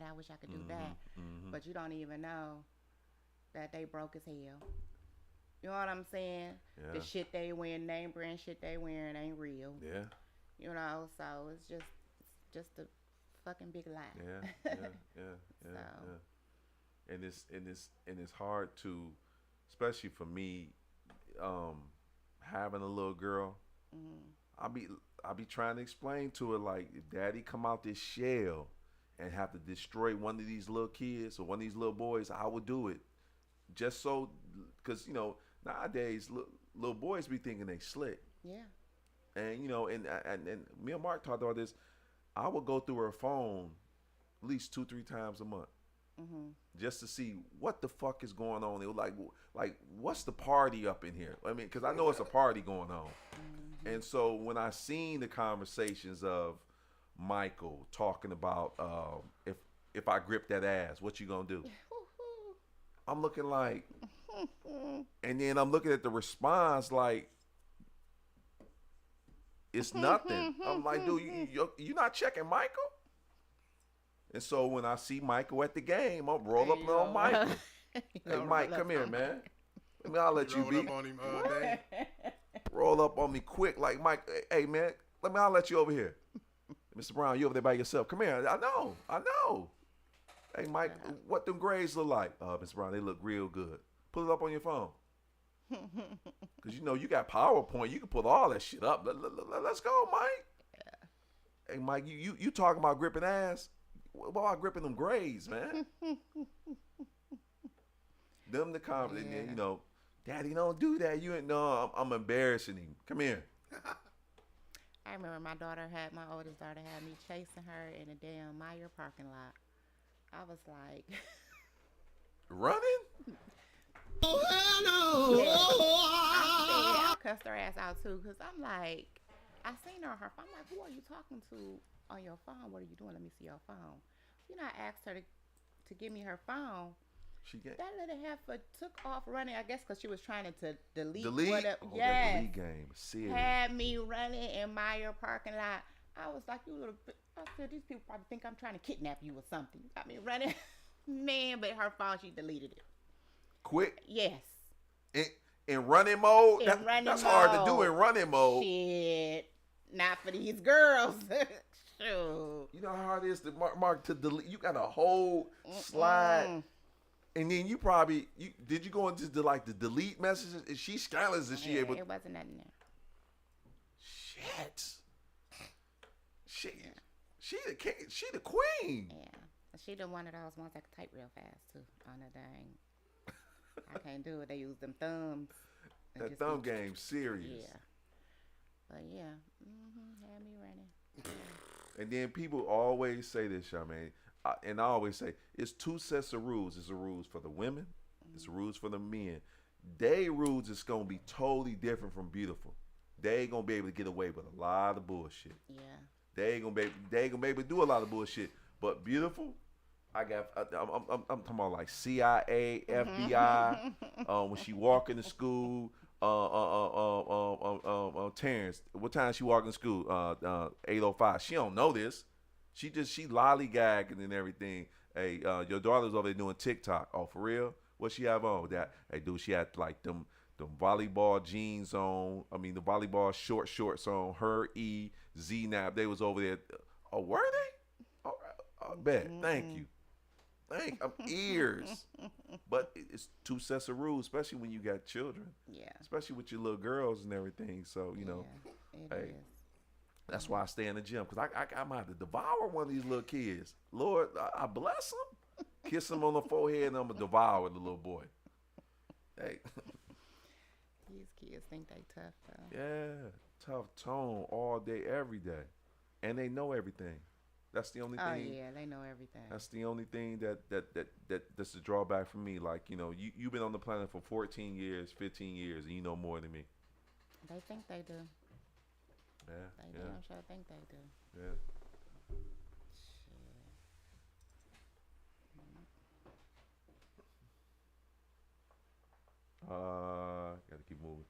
I wish I could do that. Mm-hmm. But you don't even know that they broke as hell. You know what I'm saying? Yeah. The shit they wearing, name brand shit they wearing ain't real. Yeah. You know, so it's just a fucking big lie. Yeah. So. And it's hard to, especially for me, having a little girl. Mm-hmm. I be trying to explain to her, like, if Daddy come out this shell and have to destroy one of these little kids or one of these little boys, I would do it. Just so, because nowadays little boys be thinking they slick. Yeah. And and me and Mark talked about this. I would go through her phone at least 2-3 times a month, just to see what the fuck is going on. It was like what's the party up in here? I mean, because I know it's a party going on. And so when I seen the conversations of Michael talking about if I grip that ass, what you gonna do? I'm looking like, and then I'm looking at the response like, it's nothing. I'm like, dude, you not checking Michael? And so when I see Michael at the game, I'll roll up on Michael. Hey, Mike, come here, man. I'll let you Roll be. up on him, Dave. Roll up on me quick, like Mike. Hey, man, I'll let you over here. Mr. Brown, you over there by yourself. Come here. I know. Hey, Mike, what them grades look like? Mr. Brown, they look real good. Pull it up on your phone. Because you got PowerPoint. You can pull all that shit up. Let's go, Mike. Yeah. Hey, Mike, you talking about gripping ass? What about gripping them grades, man? Them the comment, and then, Daddy, don't do that. You ain't no. I'm embarrassing him. Come here. I remember my oldest daughter had me chasing her in a damn Meyer parking lot. I was like, Running? I cussed her ass out too, because I'm like, I seen her on her phone. I'm like, who are you talking to on your phone? What are you doing? Let me see your phone. You know, I asked her to give me her phone. She get That little heifer took off running, I guess, because she was trying to delete. delete. Whatever. Oh, Yes. that delete game. Serious. Had me running in Meyer parking lot. I was like, you little. I said, these people probably think I'm trying to kidnap you or something. You got me running. Man, but her phone, she deleted it. Quick. Yes. In running mode. In running that's hard to do mode. in running mode. Shit. Not for these girls. Shoot. You know how hard it is to mark to delete. You got a whole slide. And then you probably did you go into the delete messages? Is she Skylar's? Is she able? It wasn't nothing there. Shit. She the king. She the queen. Yeah. She the one of those ones that can type real fast too. On the dang. I can't do it. They use them thumbs. and That just thumb be- game serious. Yeah. But yeah. Had me running. And then people always say this, Charmaine, and I always say it's two sets of rules. It's the rules for the women. It's the rules for the men. They rules is gonna be totally different from beautiful. They ain't gonna be able to get away with a lot of bullshit. Yeah. They ain't gonna be able to do a lot of bullshit. But beautiful, I'm talking about like CIA, FBI. When she walk into school, Terrence, what time she walk in school? 8:05. She don't know this. She lollygagging and everything. Hey, your daughter's over there doing TikTok. Oh, for real? What she have on? That hey, dude, she had like them volleyball jeans on. I mean, the volleyball shorts on. Her Z-Nap. They was over there. Oh, were they? All right. I bet. Thank you. I'm ears. But it's two sets of rules, especially when you got children. Yeah. Especially with your little girls and everything. So, you know, Yeah, it hey, is. that's why I stay in the gym. Because I'm about to devour one of these little kids. Lord, I bless them. Kiss him on the forehead and I'm going to devour the little boy. Hey. These kids think they tough though. Yeah. Tough tone all day, every day. And they know everything. That's the only Oh thing. yeah, they know everything. That's the only thing that's the drawback for me. Like, you know, you've been on the planet for 14 years, 15 years, and you know more than me. They think they do. Yeah. They damn sure think they do. Yeah. Gotta keep moving.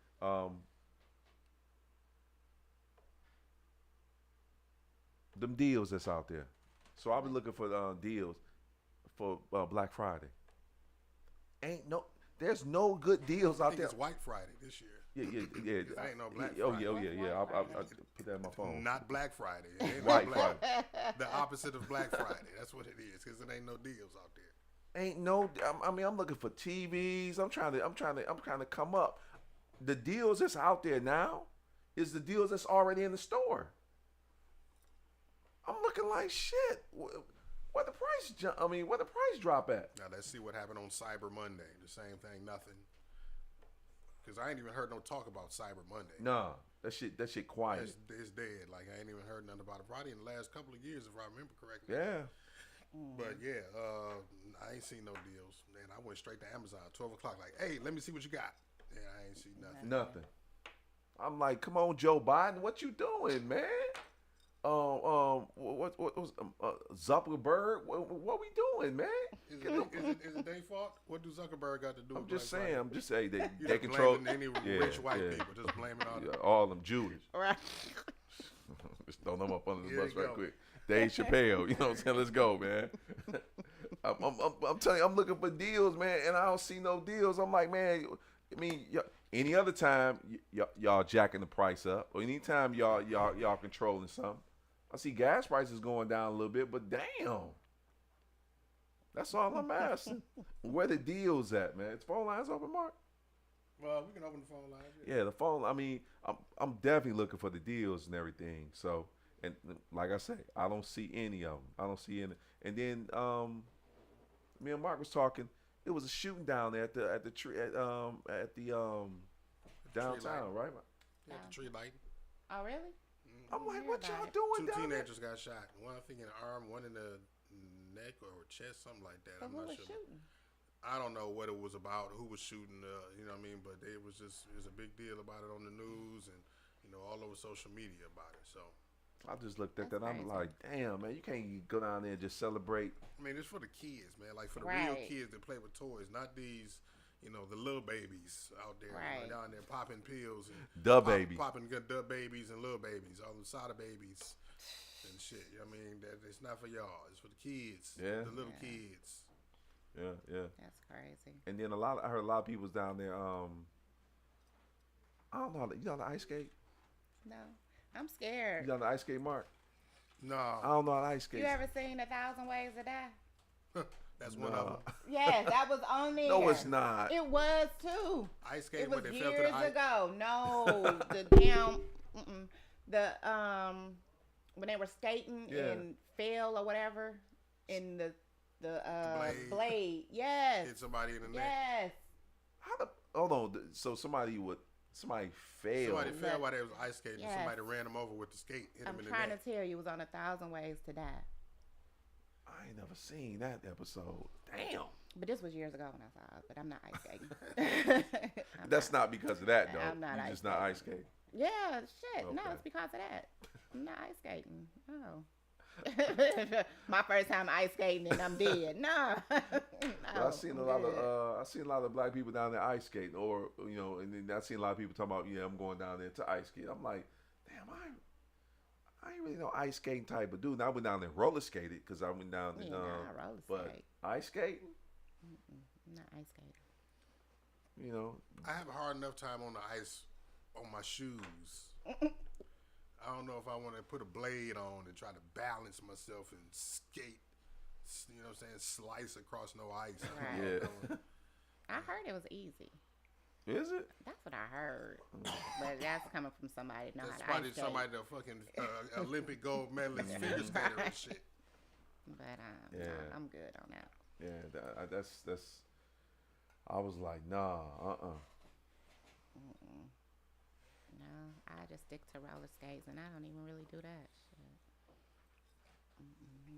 Them deals that's out there. So I've been looking for deals for Black Friday. There's no good deals I out think there. it's White Friday this year. Yeah. It ain't no Black Oh Friday. yeah. I put that in my phone. Not Black Friday. It ain't White no Friday. The opposite of Black Friday. That's what it is, because it ain't no deals out there. Ain't no. I mean, I'm looking for TVs. I'm trying to come up. The deals that's out there now is the deals that's already in the store. I'm looking like shit. Where the price where the price drop at? Now let's see what happened on Cyber Monday. The same thing, nothing. Because I ain't even heard no talk about Cyber Monday. Nah, that shit quiet. It's dead. Like, I ain't even heard nothing about it. Probably in the last couple of years, if I remember correctly. Yeah. But yeah, I ain't seen no deals. Man, I went straight to Amazon, 12 o'clock. Like, hey, let me see what you got. Yeah, I ain't seen nothing. Nothing. I'm like, come on, Joe Biden, what you doing, man? What was Zuckerberg? What we doing, man? Is it their fault? What do Zuckerberg got to do I'm with just Black saying. Friday? I'm just saying You they just control blaming any rich white people. Just blaming all Yeah, them. all them Jewish. Right. Just throw them up under the Here bus you right go. quick. Dave Chappelle, you know what I'm saying? Let's go, man. I'm telling you, I'm looking for deals, man, and I don't see no deals. I'm like, man, I mean, any other time y'all jacking the price up, or anytime y'all controlling something. I see gas prices going down a little bit, but damn, that's all I'm asking. Where the deals at, man? Is phone lines open, Mark? Well, we can open the phone lines. Yeah, the phone. I mean, I'm definitely looking for the deals and everything. So, and like I say, I don't see any of them. I don't see any. And then me and Mark was talking. It was a shooting down there at the tree at downtown, right? Yeah, the tree light. Oh, really? I'm like, hear what about y'all it. doing Two down there? teenagers got shot. One I think in the arm, one in the neck or chest, something like that. So I'm who not was sure. shooting? I don't know what it was about, who was shooting, you know what I mean? But it was a big deal about it on the news and, all over social media about it. So, I just looked at That's that. I'm crazy. like, damn, man, you can't go down there and just celebrate. I mean, it's for the kids, man. Like, for the real Right. kids that play with toys, not these, the little babies out there Right. down there popping pills and Babies. popping good dub babies and little babies, all the soda babies and shit. You know what I mean? That it's not for y'all. It's for the kids. Yeah. The little Yeah. kids. Yeah. That's crazy. And then I heard a lot of people was down there. I don't know. You know how to ice skate? No, I'm You scared. know how to ice skate, Mark? I No, don't know how to ice skate. You ever seen 1,000 Ways to Die? that's one of them. Yes, that was on there. No, it's not. It was too. Ice skate It was when they fell to years the ice. ago. No, the damn, when they were skating Yeah. and fell or whatever in the blade. blade. Yes, Hit somebody in the neck. yes. Hold on. So somebody failed. Somebody fell while they was ice skating. Yes. Somebody ran them over with the skate. Hit I'm them in the trying neck. to tell you, it was on 1,000 Ways to Die. I ain't never seen that episode. Damn. But this was years ago when I saw it. But I'm not ice skating. I'm That's not because of that though. I'm not You're ice just not ice skating. Yeah, shit. No, Okay. it's because of that. I'm not ice skating. No. My first time ice skating and I'm dead. No. But No, I seen a I'm lot good. of I seen a lot of black people down there ice skating, or and then I seen a lot of people talking about, yeah, I'm going down there to ice skate. I'm like, damn, I ain't really no ice skating type of dude. And I went down there and roller skated because I went down Yeah, and nah, roller but skate. ice skating, I'm not ice skating. I have a hard enough time on the ice on my shoes. I don't know if I want to put a blade on and try to balance myself and skate. You know what I'm saying? Slice across no ice. Right. Yeah. I heard it was easy. Is it? That's what I heard. But that's coming from somebody that know That's how to probably ice skate. somebody that fucking Olympic gold medalist figure skater and shit. But no, Yeah. I'm good on that. Yeah, that's. I was like, nah, No, I just stick to roller skates, and I don't even really do that shit.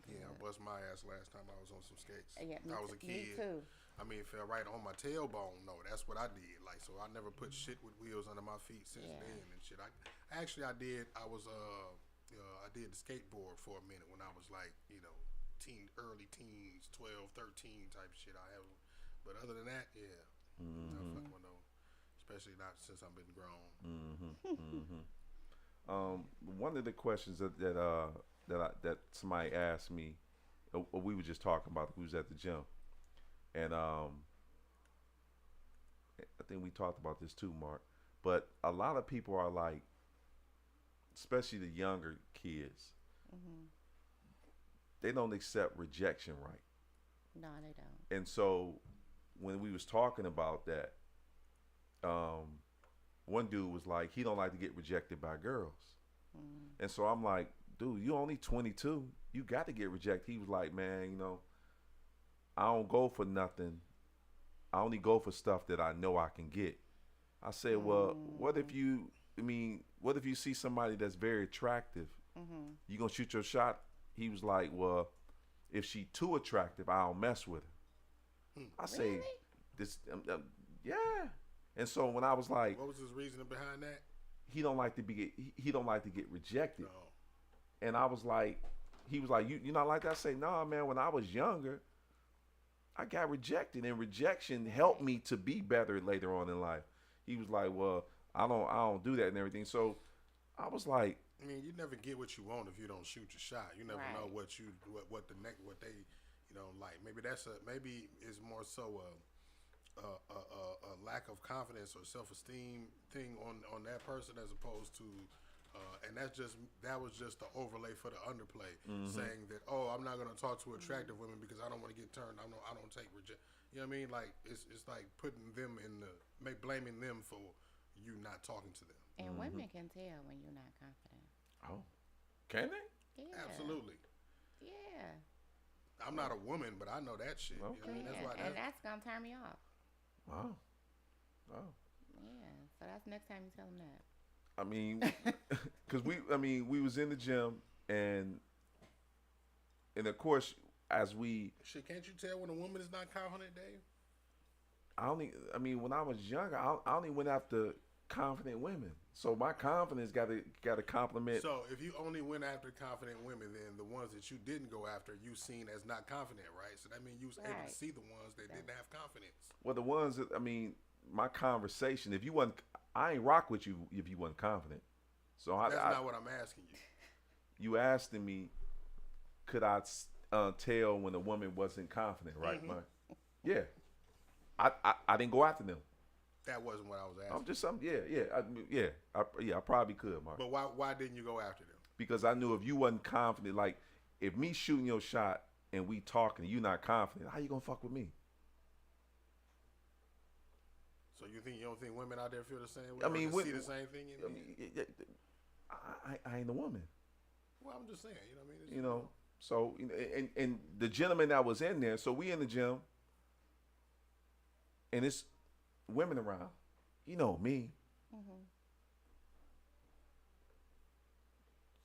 Yeah, I bust my ass last time I was on some skates. Yeah, I was a Me kid. too. I mean, it fell right on my tailbone. No, that's what I did. Like, so I never put shit with wheels under my feet since Yeah. then and shit. I did. I was I did the skateboard for a minute when I was like, early teens, 12, 13 type shit. I have, but other than that, yeah, not fucking with no. Especially not since I've been grown. One of the questions that somebody asked me, we were just talking about. We was at the gym, and I think we talked about this too, Mark. But a lot of people are like, especially the younger kids, they don't accept rejection right. No, they don't. And so when we was talking about that, one dude was like, he don't like to get rejected by girls. And so I'm like, dude, you only 22. You got to get rejected. He was like, man, I don't go for nothing. I only go for stuff that I know I can get. I said, well, what if you see somebody that's very attractive? You gonna shoot your shot? He was like, well, if she too attractive, I don't mess with her. I say, Really? this, yeah. And so when I was like, What was his reasoning behind that? he don't like to get rejected. No. And I was like, he was like, you not like that? I say, nah, man, when I was younger, I got rejected, and rejection helped me to be better later on in life. He was like, well, I don't do that and everything. So I was like, I mean, you never get what you want if you don't shoot your shot. You never Right. know what they like. Maybe it's more so a lack of confidence or self-esteem thing on that person as opposed to, and that was just the overlay for the underplay, saying that, oh, I'm not gonna talk to attractive women because I don't want to get turned. I don't take rejection. You know what I mean? Like it's like putting them blaming them for you not talking to them. And women can tell when you're not confident. oh, can they? Yeah. Absolutely. Yeah. I'm not a woman, but I know that shit. You know what I mean? That's why. and that's gonna turn me off. Wow. Wow. Yeah, so that's next time you tell them that. I mean, because we was in the gym and of course as we, Shit, can't you tell when a woman is not confident, Dave? when I was younger, I only went after confident women. So my confidence got to compliment. So if you only went after confident women, then the ones that you didn't go after, you seen as not confident, right? So that means you was able Right. to see the ones that didn't have confidence. Well, the ones that my conversation. If you wasn't, I ain't rock with you if you wasn't confident. So That's not what I'm asking you. you asking me, could I tell when a woman wasn't confident, right? Mm-hmm. Yeah. I didn't go after them. That wasn't what I was asking. I'm just I probably could, Mark. But why didn't you go after them? Because I knew if you wasn't confident, like if me shooting your shot and we talking, you not confident, how you gonna fuck with me? So you don't think women out there feel the same way? I mean, see the same thing in men? I ain't a woman. Well, I'm just saying. You know what I mean? It's, You know. So and the gentleman that was in there, so we in the gym, and it's women around. You know me.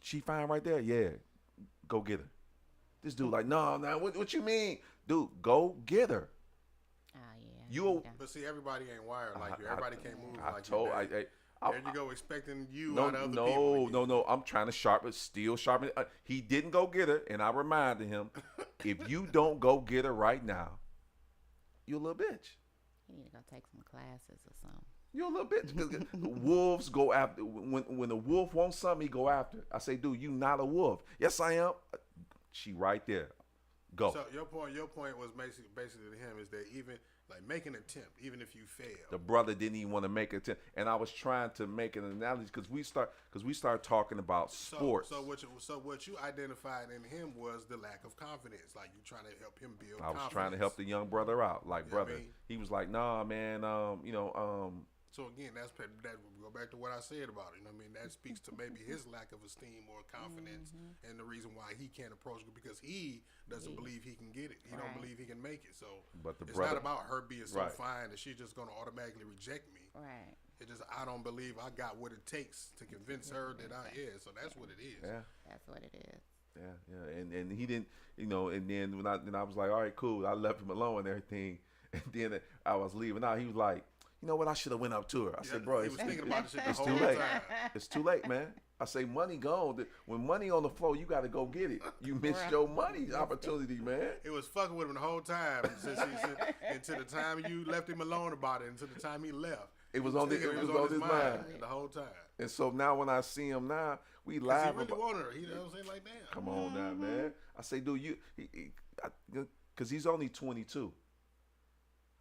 She fine right there. Yeah, go get her. This dude like, no, what you mean, dude? Go get her. Oh yeah. You- yeah. But see, everybody ain't wired like you. Everybody can't move I like told you. I, Dave. I, There you go, expecting you no, out of other no, people. no. I'm trying to still sharpen. He didn't go get her, and I reminded him, if you don't go get her right now, you a little bitch. You need to go take some classes or something. You a little bitch. 'Cause wolves go after when a wolf wants something, he go after. I say, dude, you not a wolf. Yes, I am. She right there. Go. So your point was basically to him is that even like make an attempt, even if you fail. The brother didn't even want to make it, and I was trying to make an analogy because we start talking about sports. So what you identified in him was the lack of confidence. Like you trying to help him build. I was confidence. trying to help the young brother out. Like, You know what brother, I mean? he was like, nah, man, So again, that go back to what I said about it. You know what I mean? That speaks to maybe his lack of esteem or confidence, and the reason why he can't approach it because he doesn't believe he can get it. He don't Right. believe he can make it. So But the it's brother- not about her being so Right. fine that she's just gonna automatically reject me. Right. It just I don't believe I got what it takes to convince her that I is. So that's what it is. yeah. That's what it is. Yeah, and he didn't, and then when I was like, all right, cool, I left him alone and everything, and then I was leaving out. He was like, you know what, I should have went up to her. I said, bro, he it's, was thinking about the shit the it's whole too late. time. It's too late, man. I say, money gone. When money on the floor, you got to go get it. You missed Right. your money opportunity, man. It was fucking with him the whole time until the time you left him alone about it. Until the time he left, It was He on thinking his mind. the whole time. And so now when I see him now, we 'Cause laugh he really about. wanted her. You know what I'm saying? Like damn. Come on now, man. I say, dude, because he's only 22.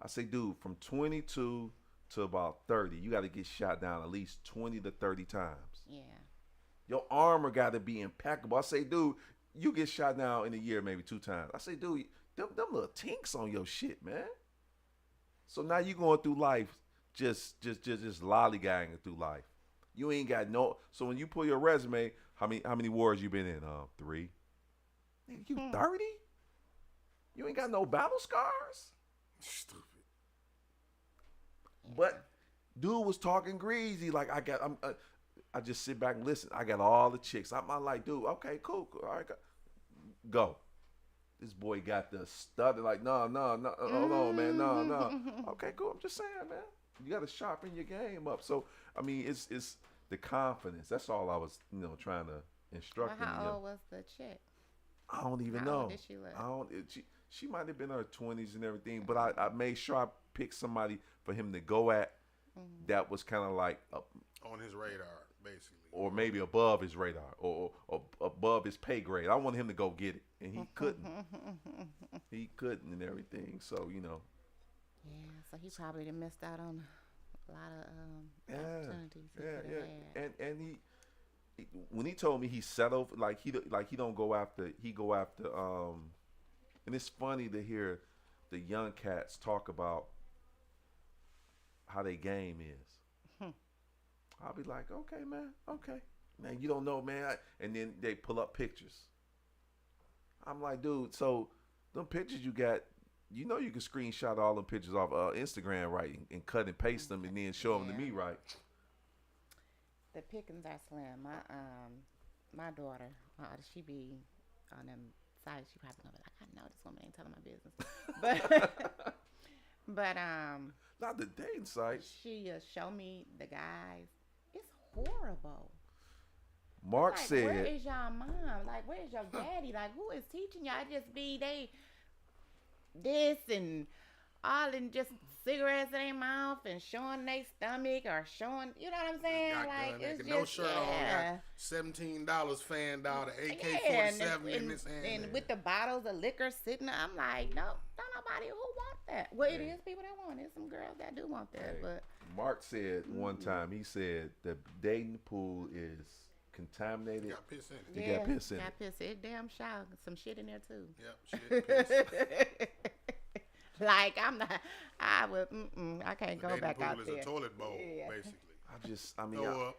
I say, dude, from 22 to about 30, you got to get shot down at least 20 to 30 times. Yeah. Your armor got to be impeccable. I say, dude, you get shot down in a year maybe 2 times. I say, dude, them little tinks on your shit, man. So now you going through life just lollygagging through life. You ain't got no. So when you pull your resume, how many wars you been in? 3. Nigga, you 30? You ain't got no battle scars. Stupid. But dude was talking greasy. Like I just sit back and listen. I got all the chicks. I'm like, dude, okay, cool. All right, go. This boy got the stutter. Like, no, hold on, man, no. Okay, cool. I'm just saying, man. You got to sharpen your game up. So I mean, it's the confidence. That's all I was, trying to Well, instruct him. how old was the chick? I don't even How know. old did she look? I don't. She might have been in her 20s and everything, but I made sure I picked somebody for him to go at that was kind of like, On his radar, basically. or maybe above his radar, or above his pay grade. I wanted him to go get it, and he couldn't. He couldn't and everything. So Yeah, so he probably done missed out on a lot of opportunities he could have had. and he when he told me he settled, he don't go after, he go after and it's funny to hear the young cats talk about how their game is. I'll be like, okay, man, you don't know, man. And then they pull up pictures. I'm like, dude, so them pictures you got, you know you can screenshot all them pictures off Instagram, right, and cut and paste them and then show them to me, right? The pickings are slim. My daughter, she be on them sites. She probably gonna be like, I know this woman ain't telling my business, but Not the dating sites. she show me the guys. It's horrible. Mark Like, said, where is y'all mom? Like, where is your daddy? Like, who is teaching y'all? Just be they this and all in just cigarettes in their mouth and showing their stomach or showing, you know what I'm saying? Got Like, done, it's nigga. just, No shirt on. yeah. Got $17 fanned out, an Yeah, AK-47 in his hand. and with the bottles of liquor sitting, I'm like, no, don't nobody who want that. Well, it is people that want it. Some girls that do want that, Hey. but Mark said one time, he said the dating pool is contaminated. Got piss in it. They yeah, got piss in got it. piss. It damn sure some shit in there too. Yep, shit, piss. Like I can't go Dating back pool out is there. a toilet bowl, Yeah. basically. I mean, Throw up.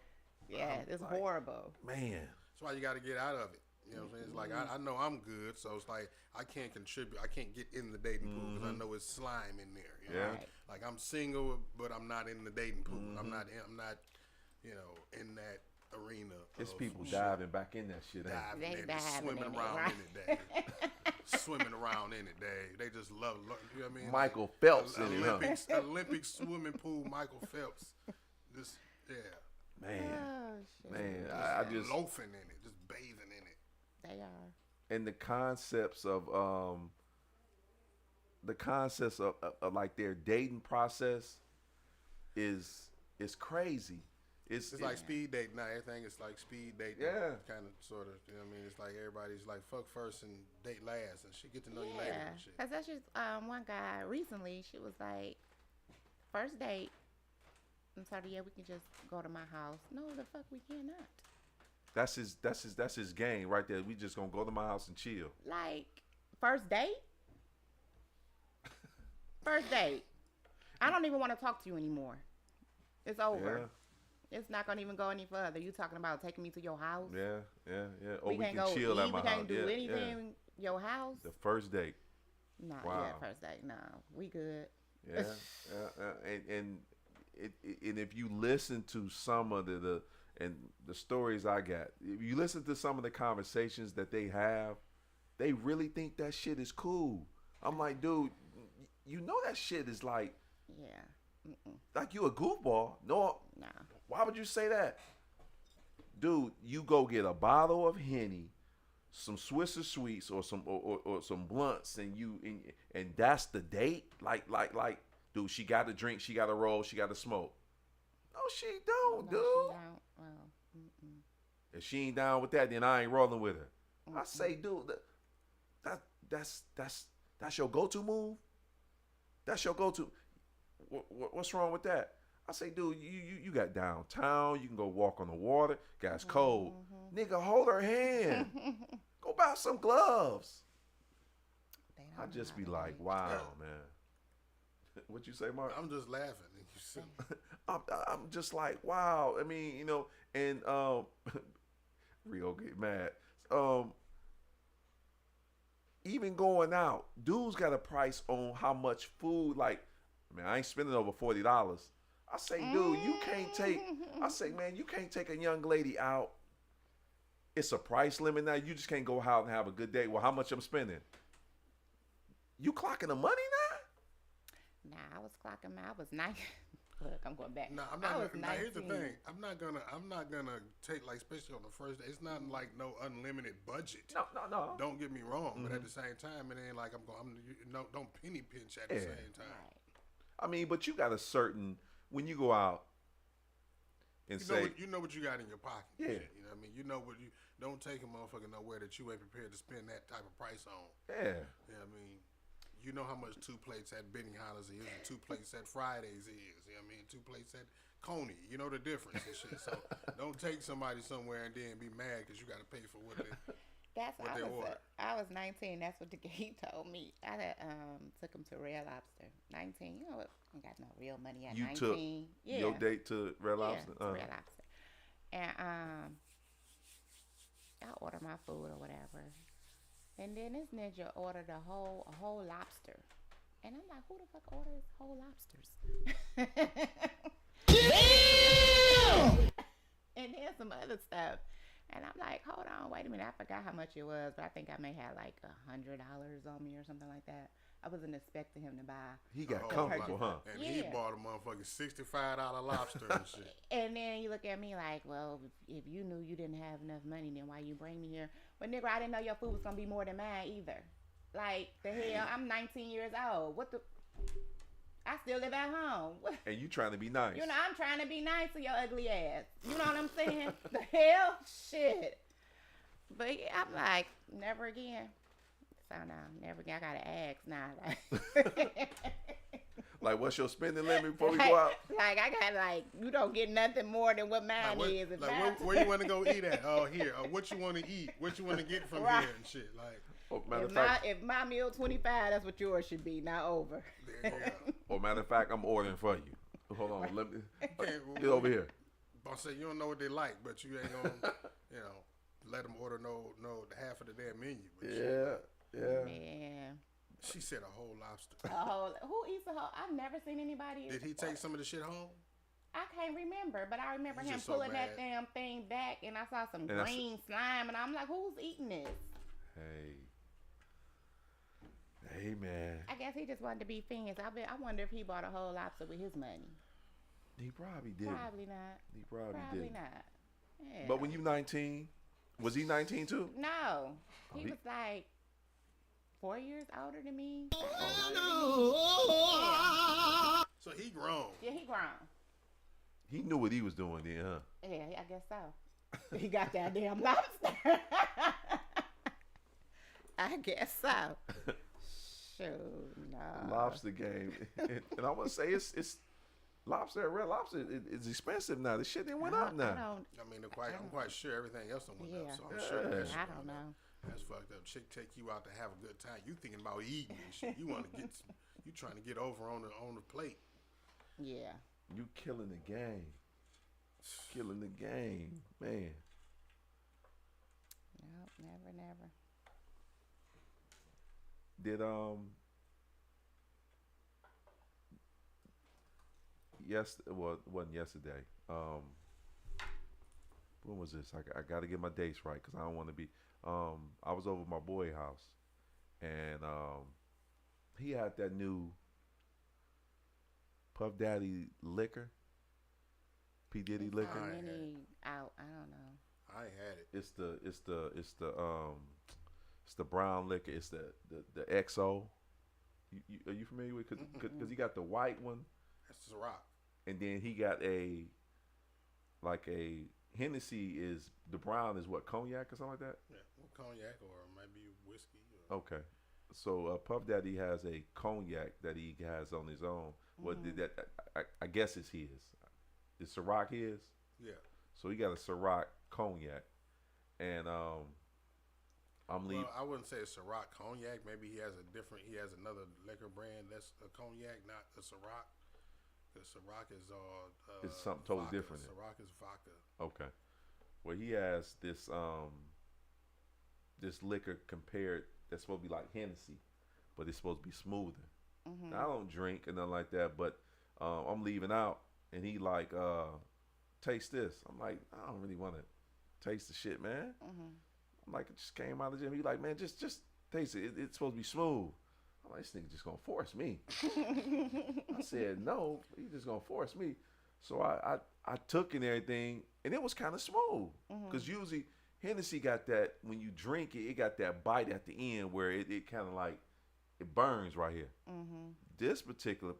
Yeah, it's like- horrible. man, That's why you got to get out of it. You know what I'm saying? It's like, I know I'm good, so it's like, I can't contribute. I can't get in the dating pool because I know it's slime in there. You know? Yeah. Right. Like, I'm single, but I'm not in the dating pool. I'm not, you know, in that arena. it's of people shit. diving back in that shit. Ain't it? Diving They in it, diving swimming in it, around right? in it, Dave. Swimming around in it, Dave. They just love, you know what I mean? Michael Like, Phelps in it, huh? Olympic swimming pool, Michael Phelps. Just, yeah. Man, Oh shit. man, I just loafing in it, just bathing in it. They are. and the concepts of like their dating process is crazy. It's like speed dating now. Everything is like speed dating. Yeah. Kind of, sort of. You know what I mean? It's like everybody's like, fuck first and date last. And she get to know you later Yeah, and shit. cause that's just one guy recently. She was like, first date. And so yeah, we can just go to my house. No, the fuck we cannot. that's his game right there. We just gonna go to my house and chill. Like first date. First date. I don't even want to talk to you anymore. It's over. It's not gonna even go any further. You talking about taking me to your house? Yeah. Or we can't can go chill eat. at my we house. can't do Yeah, anything. Your house? The first date. Nah, Wow. yeah, first date. Nah, we good. Yeah, and if you listen to some of the stories I got, if you listen to some of the conversations that they have, they really think that shit is cool. I'm like, dude, you know that shit is like Yeah. like you a goofball. No, Nah. why would you say that, dude? You go get a bottle of Henny, some Swisser Sweets, or some blunts, and that's the date. Like, dude, she got to drink, she got to roll, she got to smoke. No, she don't, No, dude. she don't. Well, If she ain't down with that, then I ain't rolling with her. I say, dude, that's your go-to move. That's your go-to. What's wrong with that? I say, dude, you got downtown. You can go walk on the water. Guy's cold. Nigga, hold her hand. Go buy some gloves. they don't I know just how be to like, date. wow, man. What you say, Mark? I'm just laughing. You see? I'm just like, wow. I mean, you know, and Rio get mad. Even going out, dudes got a price on how much food. Like, man, I ain't spending over $40. I say, dude, you can't take. I say, man, you can't take a young lady out. It's a price limit now. You just can't go out and have a good day. Well, how much I'm spending? You clocking the money now? Nah, I was clocking my. I was nice. Look, I'm going back. No, I'm I not. was Now, here's the 19. thing. I'm not gonna take, like, especially on the first day. It's not like no unlimited budget. No. Don't get me wrong, but at the same time, it ain't like don't penny pinch at the Yeah. same time. Right. I mean, but you got a certain when you go out and You know what you got in your pocket. and Yeah. shit, you know what I mean. You know what you don't take a motherfucker nowhere that you ain't prepared to spend that type of price on. yeah, You know what I mean. You know how much 2 plates at Benny Hollis is, and 2 plates at Fridays is. You know what I mean. 2 plates at Coney. You know the difference and shit. So don't take somebody somewhere and then be mad because you got to pay for what they. That's What they order. I was 19. That's what he told me. I had, took him to Red Lobster. 19. You know what? I got no real money at you 19. took yeah. your date to Red Lobster. Yeah, to Red Lobster. And I order my food or whatever. And then this ninja ordered a whole lobster. And I'm like, who the fuck orders whole lobsters? And then some other stuff. And I'm like, hold on, wait a minute. I forgot how much it was, but I think I may have like $100 on me or something like that. I wasn't expecting him to buy. He got Oh, comfortable, huh? And he Yeah. bought a motherfucking $65 lobster and shit. And then you look at me like, well, if you knew you didn't have enough money, then why you bring me here? But nigga, I didn't know your food was gonna be more than mine either. Like the hell, I'm 19 years old. What the? I still live at home. And you trying to be nice. You know, I'm trying to be nice to your ugly ass. You know what I'm saying? The hell? Shit. But yeah, I'm like, never again. So no, never again. I gotta ask now. Like, what's your spending limit before we go out? Like, I got like, you don't get nothing more than what mine Like, is. If like mine- where you want to go eat at? Oh, here. What you want to eat? What you want to get from Right. here and shit? Like, Or matter of fact, if my meal 25, that's what yours should be, not over. there you go. or matter of fact, I'm ordering for you. Hold on, let me Okay, get over here. I say you don't know what they like, but you ain't gonna, let them order no half of the damn menu. But Yeah. Yeah. she said a whole lobster. Who eats a whole? I've never seen anybody. Did he take some of the shit home? I can't remember, but I remember He's him just so pulling that bad. damn thing back, and I saw some And I green slime, and I'm like, who's eating this? Hey, man. I guess he just wanted to be famous. I wonder if he bought a whole lobster with his money. He probably did. Probably not. He probably Probably did. not. Yeah. But when you 19, was he 19 too? No, he he- was like 4 years older than me. So he grown. Yeah, he grown. He knew what he was doing then, huh? Yeah, I guess so. He got that damn lobster. I guess so. Shoot, no. Lobster game. And I want to say it's lobster, red lobster is expensive now. The shit didn't went up I now. don't. I mean, I'm quite sure everything else done went Yeah. up. So I'm sure that shit I went don't up. know. That's fucked up. Chick take you out to have a good time. You thinking about eating and shit. You want to get some, you trying to get over on the plate. Yeah. You killing the game. Killing the game. Man. No, never. Did well, it wasn't yesterday. When was this? I got to get my dates right because I don't want to be. I was over at my boy house, and he had that new Puff Daddy liquor. P Diddy It's liquor. so many out. I don't know. I ain't had it. It's the brown liquor. It's the XO. Are you familiar with? Because he got the white one, That's Ciroc. and then he got a Hennessy is the brown is what, cognac or something like that. Yeah, cognac or maybe whiskey. Or, Okay, so Puff Daddy has a cognac that he has on his own. What did that? I guess it's his. Is Ciroc his? yeah. So he got a Ciroc cognac, and I'm leaving. Well, I wouldn't say it's Ciroc cognac. Maybe he has another liquor brand that's a cognac, not a Ciroc. Because Ciroc is It's something totally vodka. different. Ciroc is vodka. Okay. Well, he has this this liquor compared that's supposed to be like Hennessy, but it's supposed to be smoother. Now, I don't drink and nothing like that, but I'm leaving out, and he like, taste this. I'm like, I don't really want to taste the shit, man. I'm like, it just came out of the gym. He like, man, just taste it. It's supposed to be smooth. I'm like, this nigga just gonna force me. I said, no, he's just gonna force me. So I took and everything, and it was kind of smooth. Because usually Hennessy got that, when you drink it, it got that bite at the end where it kind of like, it burns right here. This particular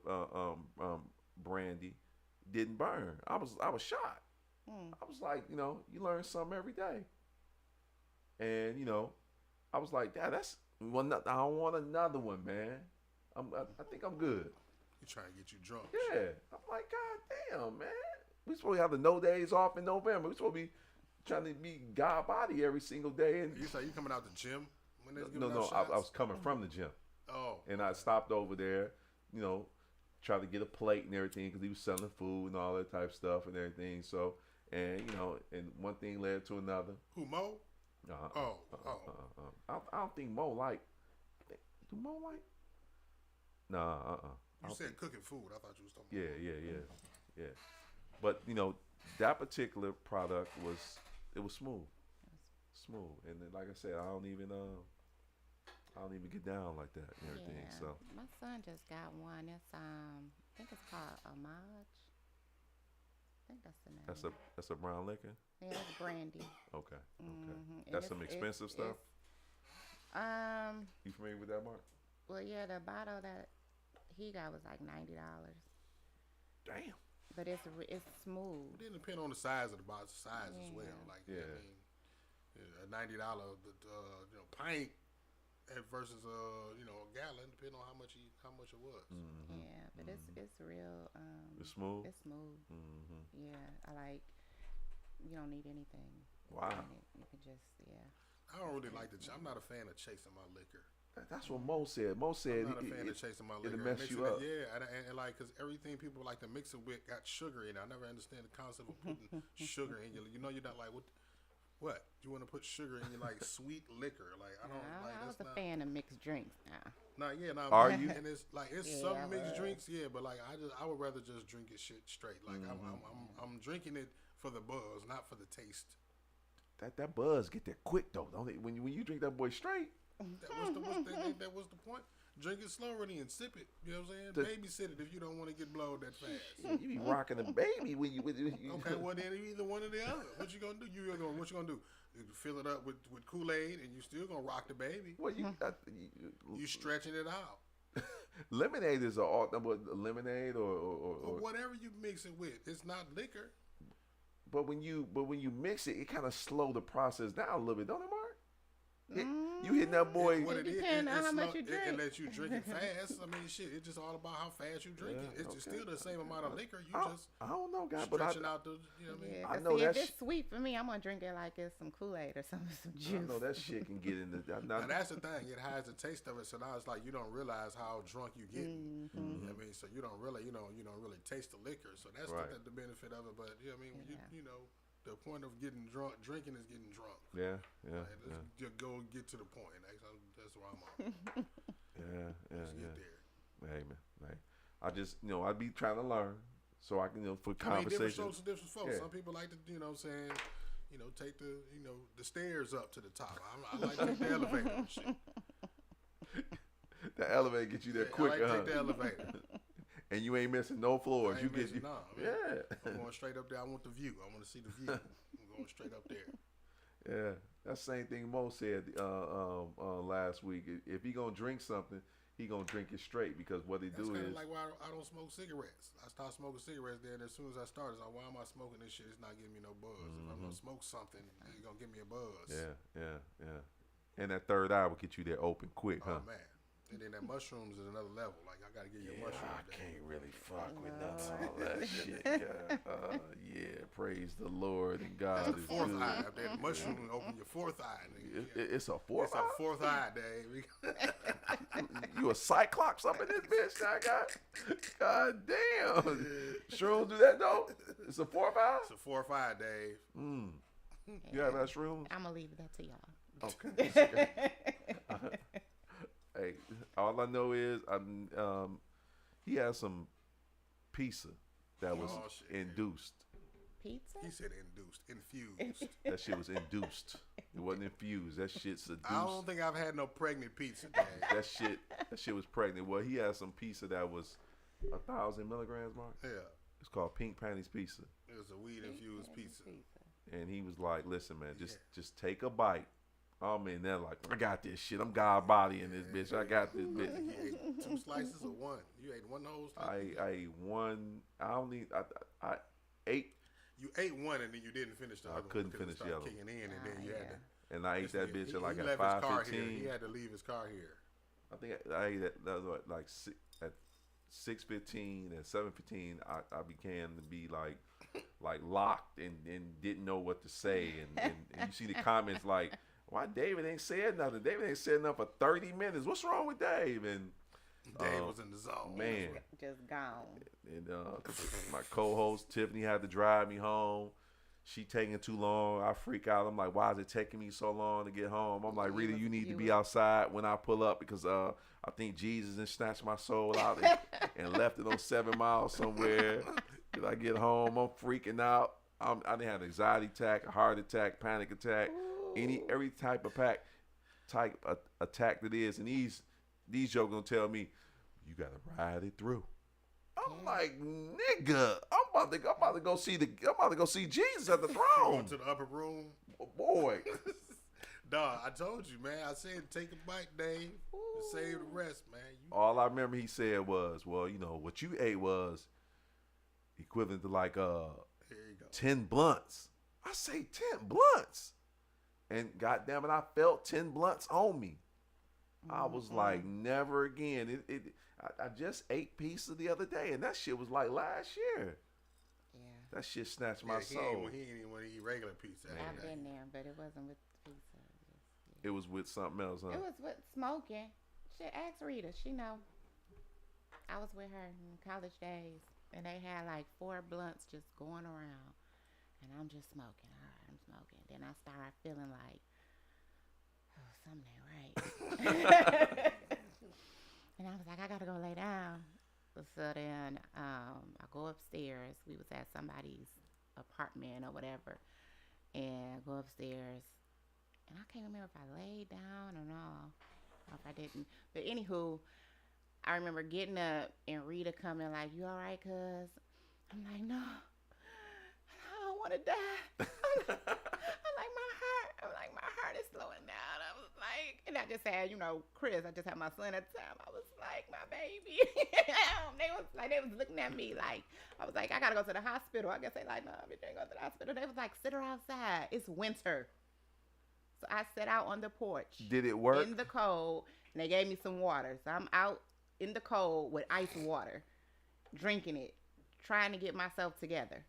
brandy didn't burn. I was shocked. I was like, you learn something every day. And, I was like, Dad, I don't want another one, man. I think I'm good. He trying to get you drunk. Yeah. I'm like, God damn, man. We supposed to have the no days off in November. We supposed to be trying to be God body every single day. And You say you coming out the gym when they giving no, out I shots? was coming from the gym. Oh. And I stopped over there, tried to get a plate and everything because he was selling food and all that type of stuff and everything. So, and, and one thing led to another. Who, Mo? I don't think Mo like. Do Mo like? Nah. You said cooking food. I thought you was talking about. Yeah. But that particular product was smooth, and then, like I said, I don't even get down like that and everything. Yeah. So My son just got one. It's I think it's called Amage. I think that's the name. that's a brown liquor. Yeah, it's brandy. Okay. Mhm. And That's some expensive stuff. It's, You familiar with that, Mark? well, yeah, the bottle that he got was like $90, Damn. but it's smooth. It didn't depend on the size of the box, size as well. Yeah. Like, Yeah. I mean, a $90 pint versus a gallon, depending on how much it was. Yeah, but it's real. It's smooth. It's smooth. Mm-hmm. Yeah, I like. You don't need anything. Wow. in it. You can just I don't really like I'm not a fan of chasing my liquor. That's what Mo said. Mo said I'm not a fan of chasing my liquor. it'll mess Mixing you it- up. Yeah, and like, because everything people like to mix it with got sugar in it. I never understand the concept of putting sugar in your. You're not like, what? You want to put sugar in your, like, sweet liquor? Like, I don't like I was that's a not. fan of mixed drinks now. Are you? And it's like it's Yeah, some I mixed was. drinks, yeah, but like I would rather just drink it shit straight. Like I'm drinking it for the buzz, not for the taste. That buzz get there quick though, don't it? When you drink that boy straight. That was the point. Drink it slowly and sip it. You know what I'm saying? Babysit it if you don't want to get blowed that fast. You be rocking a baby when you. Okay, well then either one or the other. What you gonna do? What you gonna do? You fill it up with Kool-Aid and you still gonna rock the baby. Well, You stretching it out. lemonade is lemonade or Or whatever you mix it with. It's not liquor. but when you mix it, it kind of slow the process down a little bit, don't it, Mark? You hitting that boy. What It it is, depends on how much you It drink. lets you drink it fast. I mean, shit, it's just all about how fast you drink it. It's still the same amount of liquor. You just I don't know, guy, but stretching out the, you know what I mean? Yeah, I 'cause know see, that if it's sweet for me, I'm gonna drink it like it's some Kool-Aid or some I juice. know that shit can get into. Now that's the thing. It hides the taste of it. So now it's like you don't realize how drunk you get. You know what I mean? So you don't really, you don't really taste the liquor. So that's Right. the benefit of it. But you know what I mean? Yeah. You know, the point of getting drunk, drinking is getting drunk. Yeah. Like, let's just go get to the point. That's where I'm on. Yeah. Let's get there. Hey man, I just I be trying to learn so I can for I mean, conversation. different strokes and different folks. Yeah. Some people like to, you know what I'm saying, take the stairs up to the top. I like to take the elevator and shit. The elevator get you there I quicker, like to huh? take the elevator. And you ain't missing no floors. I You ain't get missing, you. nah, man. Yeah. I'm going straight up there. I want the view. I want to see the view. I'm going straight up there. Yeah, that's the same thing Mo said last week. If he gonna drink something, he gonna drink it straight because what he That's do kind is of like why I don't smoke cigarettes. I stopped smoking cigarettes there, and as soon as I started, I was like, why am I smoking this shit? It's not giving me no buzz. If I'm gonna smoke something, it's gonna give me a buzz. yeah. And that third eye will get you there open quick, huh? Oh man. And then that mushrooms is another level. Like I gotta get your mushrooms. I there. can't really fuck with none of all that shit. Yeah, praise the Lord and God That's the is fourth good. eye. Up there, the mushroom open your fourth eye. Nigga. It's a fourth It's eye. a fourth eye, Dave. You a cyclops up in this bitch, now, God damn. Shrooms do that though. It's a fourth eye. It's a fourth eye, Dave. You have that shrooms? I'm gonna leave that to y'all. Okay. Hey, all I know is he had some pizza that was Oh, shit. induced. Pizza? He said induced, infused. That shit was induced. It wasn't infused. That shit's seduced. I don't think I've had no pregnant pizza, Dave. That shit was pregnant. Well, he had some pizza that was 1,000 milligrams, Mark. Yeah. It's called Pink Panties Pizza. It was a weed infused pizza. And he was like, "Listen, man, just take a bite." I'm in there like, I got this shit. I'm God body in this bitch. I got this bitch. You ate 2 slices or one? You ate one whole slice? I ate one. I only I ate, You ate one and then you didn't finish the other one. couldn't because it finish the started other one. kicking in and then you had to. and I ate that bitch at like he at left his car here. 5:15. He had to leave his car here. I think I ate that was what, like at 6:15 and 7:15. I began to be like locked and didn't know what to say and you see the comments like, why David ain't said nothing? David ain't said nothing for 30 minutes. What's wrong with Dave? And Dave was in the zone. man, Just gone. and my co-host Tiffany had to drive me home. she taking too long. I freak out. I'm like, why is it taking me so long to get home? I'm like, Rita, you need to be outside when I pull up because I think Jesus and snatched my soul out and left it on 7 Mile somewhere. Till I get home, I'm freaking out. I didn't have an anxiety attack, a heart attack, panic attack, every type of attack that is. And these jokers gonna tell me, you gotta ride it through. I'm like, nigga, I'm about to go see Jesus at the Going throne. to the upper room. Boy. Dog, I told you, man. I said take a bite, Dave, and save the rest, man. All I remember he said was, well, you know, what you ate was equivalent to like Here you go. 10 blunts. I say 10 blunts. And goddamn it, I felt 10 blunts on me. I was like, never again. I just ate pizza the other day, and that shit was like last year. Yeah. That shit snatched my Yeah, soul. he ain't even want to eat regular pizza. I've every day. been there, but it wasn't with pizza. It was with something else, huh? It was with smoking. Shit, ask Rita. She know. I was with her in college days, and they had like 4 blunts just going around, and I'm just smoking. All right, I'm smoking. Then I started feeling like, oh, something ain't right. And I was like, I gotta go lay down. So then I go upstairs. We was at somebody's apartment or whatever, and go upstairs. And I can't remember if I laid down or no, or if I didn't. But anywho, I remember getting up and Rita coming like, you all right, cuz? I'm like, no, I don't want to die. I'm like, my heart is slowing down. I was like, and I just had, Chris, I just had my son at the time. I was like, my baby. they was looking at me like, I was like, I got to go to the hospital. I guess they like, no, bitch, ain't go to the hospital. They was like, sit her outside. It's winter. So I sat out on the porch. Did it work? In the cold, and they gave me some water. So I'm out in the cold with ice water, drinking it, trying to get myself together.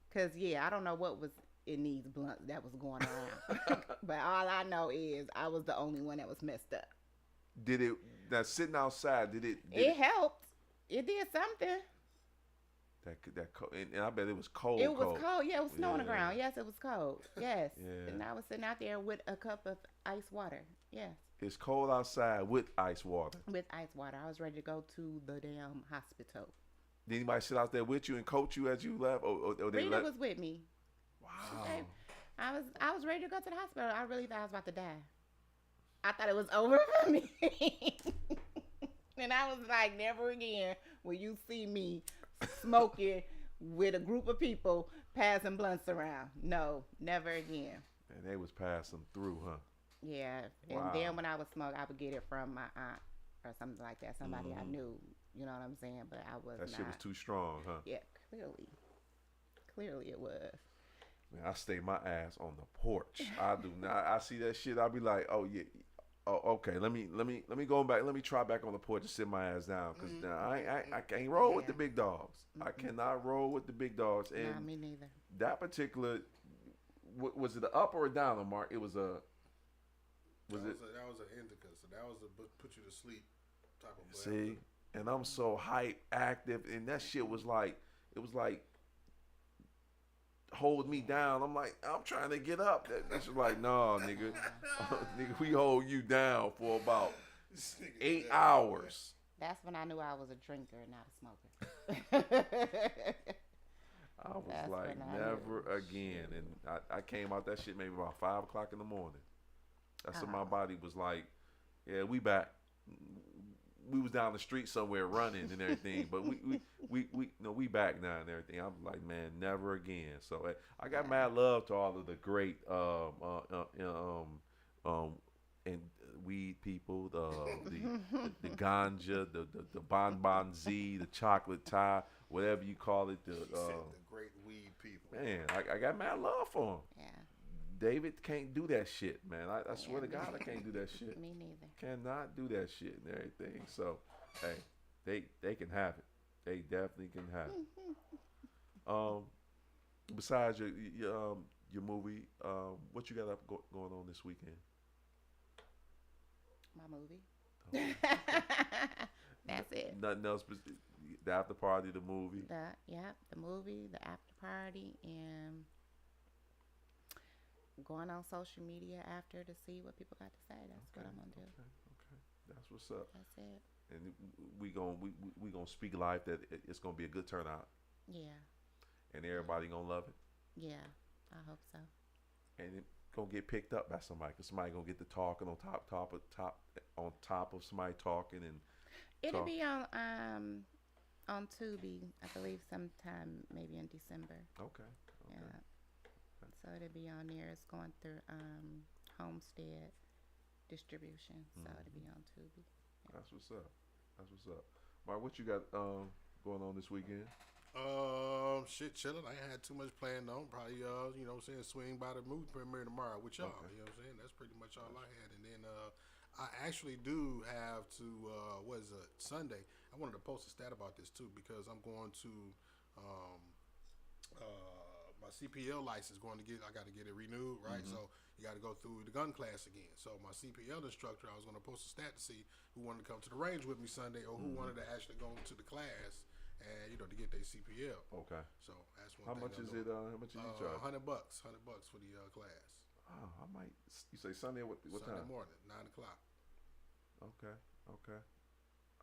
Because, yeah, I don't know what was in these blunts that was going around. But all I know is I was the only one that was messed up. Did it, now sitting outside, did it? It helped. It did something. That cold, and I bet it was cold. It was cold. Yeah, it was snow on the Yeah. ground. Yes, it was cold. Yes. Yeah. And I was sitting out there with a cup of ice water. Yes. It's cold outside with ice water. With ice water. I was ready to go to the damn hospital. Did anybody sit out there with you and coach you as you left? Or they Rita left? was with me. Wow. Okay. I was ready to go to the hospital. I really thought I was about to die. I thought it was over for me. And I was like, never again will you see me smoking with a group of people passing blunts around. No, never again. And they was passing through, huh? Yeah. And Wow. then when I would smoke, I would get it from my aunt or something like that. Somebody I knew. You know what I'm saying? But I was That not. shit was too strong, huh? Yeah, clearly it was. Man, I stay my ass on the porch. I do not. I see that shit. I'll be like, oh yeah, oh okay. Let me go back. Let me try back on the porch and sit my ass down because I can't roll with the big dogs. I cannot roll with the big dogs. And Nah, me neither. that particular, was it a up or a down, Mark? It was a. Was it? That was an indica, so that was a put you to sleep type of. See, and I'm so hype, active, and that shit was like, it was like, hold me down. I'm like, I'm trying to get up. That's just like, nah, nigga, nigga, we hold you down for about 8 hours. That's when I knew I was a drinker and not a smoker. I was That's like, when I never knew. again. And I came out that shit maybe about 5 o'clock in the morning. That's when my body was like, yeah, we back. We was down the street somewhere running and everything, but we back now and everything. I'm like, man, never again. So I got mad love to all of the great and weed people, the ganja, the bonbon Z, the chocolate tie, whatever you call it. the great weed people. Man, I got mad love for them. Yeah, David can't do that shit, man. I swear to God, I can't do that shit. me neither. Cannot do that shit and everything. So, hey, they can have it. They definitely can have it. Besides your movie, what you got up going on this weekend? My movie. That's it. Nothing else. The after party, the movie. The movie, the after party, and going on social media after to see what people got to say. That's what I'm gonna do. Okay. That's what's up. That's it. And we gonna speak life that it's gonna be a good turnout, Yeah. and everybody gonna love it, Yeah. I hope so. and it gonna get picked up by somebody. Cause somebody gonna get to talking on top of somebody talking, and It'll talk. be on Tubi, I believe, sometime maybe in December. Okay. Yeah. So it'll be on there. It's going through Homestead distribution, so it'll be on Tubi. That's what's up. That's what's up. Mark, what you got going on this weekend? Shit, chilling. I ain't had too much planned on. Probably, you know what I'm saying, swing by the movie premiere tomorrow with y'all. Okay. You know what I'm saying? That's pretty much all I had. And then I actually do have to, Sunday. I wanted to post a stat about this too because I'm going to my CPL license I got to get it renewed, right? So you got to go through the gun class again. So my CPL instructor, I was going to post a stat to see who wanted to come to the range with me Sunday or who wanted to actually go to the class and, you know, to get their CPL. Okay. So that's one How thing. much is it? How much is you charge? $100 for the class. Oh, I might. You say Sunday? What Sunday time? morning, 9:00. Okay.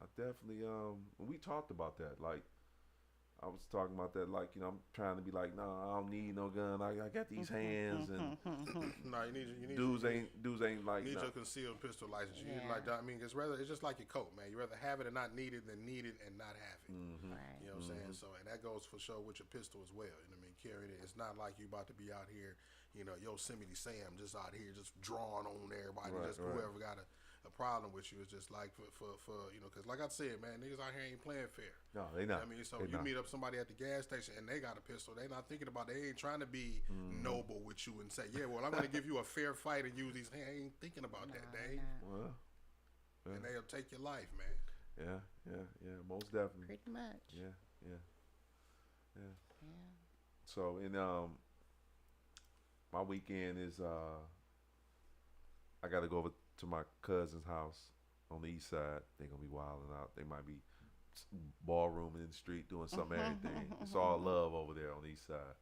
I definitely we talked about that. Like I was talking about that. Like, you know, I'm trying to be like, no, I don't need no gun. I got these hands, and No, you need dudes ain't like. You need nah. your concealed pistol license. You need Yeah. like that. I mean, it's just like your coat, man. You rather have it and not need it than need it and not have it. Right. You know what I'm saying? So, and that goes for sure with your pistol as well. You know what I mean? Carrying it. It's not like you about to be out here, you know, Yosemite Sam just out here just drawing on everybody. Right, just right. whoever got a problem with you is just like for you know, because like I said, man, niggas out here ain't playing fair. No, they not. I mean, so They you not. meet up somebody at the gas station and they got a pistol. They not thinking about. They ain't trying to be noble with you and say, yeah, well, I'm gonna give you a fair fight and use these. They ain't thinking about that, Dave. Well, And they'll take your life, man. yeah. Most definitely. Pretty much. Yeah. Yeah. So, in my weekend is I got to go over to my cousin's house on the east side. They're gonna be wilding out. They might be ballrooming in the street, doing some everything. It's all love over there on the east side.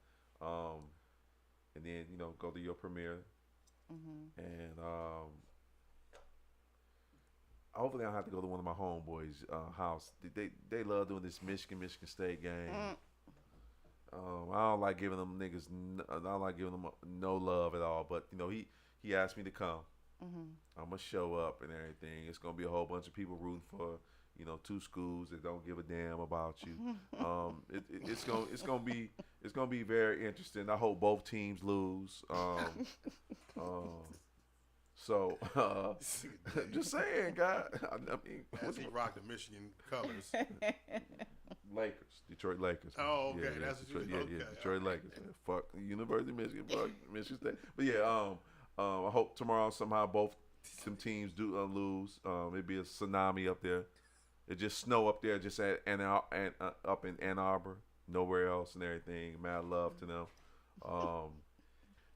And then, you know, go to your premiere, and hopefully I don't have to go to one of my homeboys' house. They love doing this Michigan State game. I don't like giving them niggas. I don't like giving them no love at all. But you know, he asked me to come. I'm gonna show up and everything. It's gonna be a whole bunch of people rooting for, you know, two schools that don't give a damn about you. It's gonna be very interesting. I hope both teams lose. So just saying, God. I mean, As he rocked the Michigan colors. Lakers, Detroit Lakers. man. Oh, okay, that's what Detroit, you. Okay, Detroit okay. Lakers. Man. Fuck University of Michigan, fuck Michigan State. But yeah, I hope tomorrow somehow both some teams do lose. It'd be a tsunami up there. It just snow up there, just at up in Ann Arbor, nowhere else and everything. Mad love to them.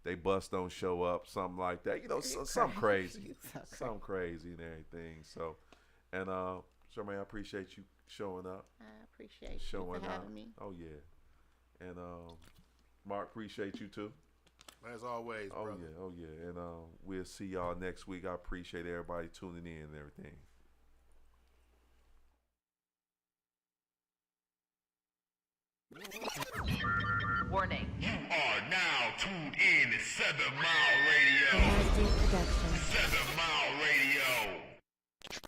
They bus don't show up, something like that. You know, something crazy, something crazy and everything. So, and Charmaine, I appreciate you showing up. I appreciate you Showing for out. having me. Oh yeah, and Mark, appreciate you too. As always, brother. Oh yeah, and we'll see y'all next week. I appreciate everybody tuning in and everything. Warning. You are now tuned in to 7 Mile Radio. Nasty Production.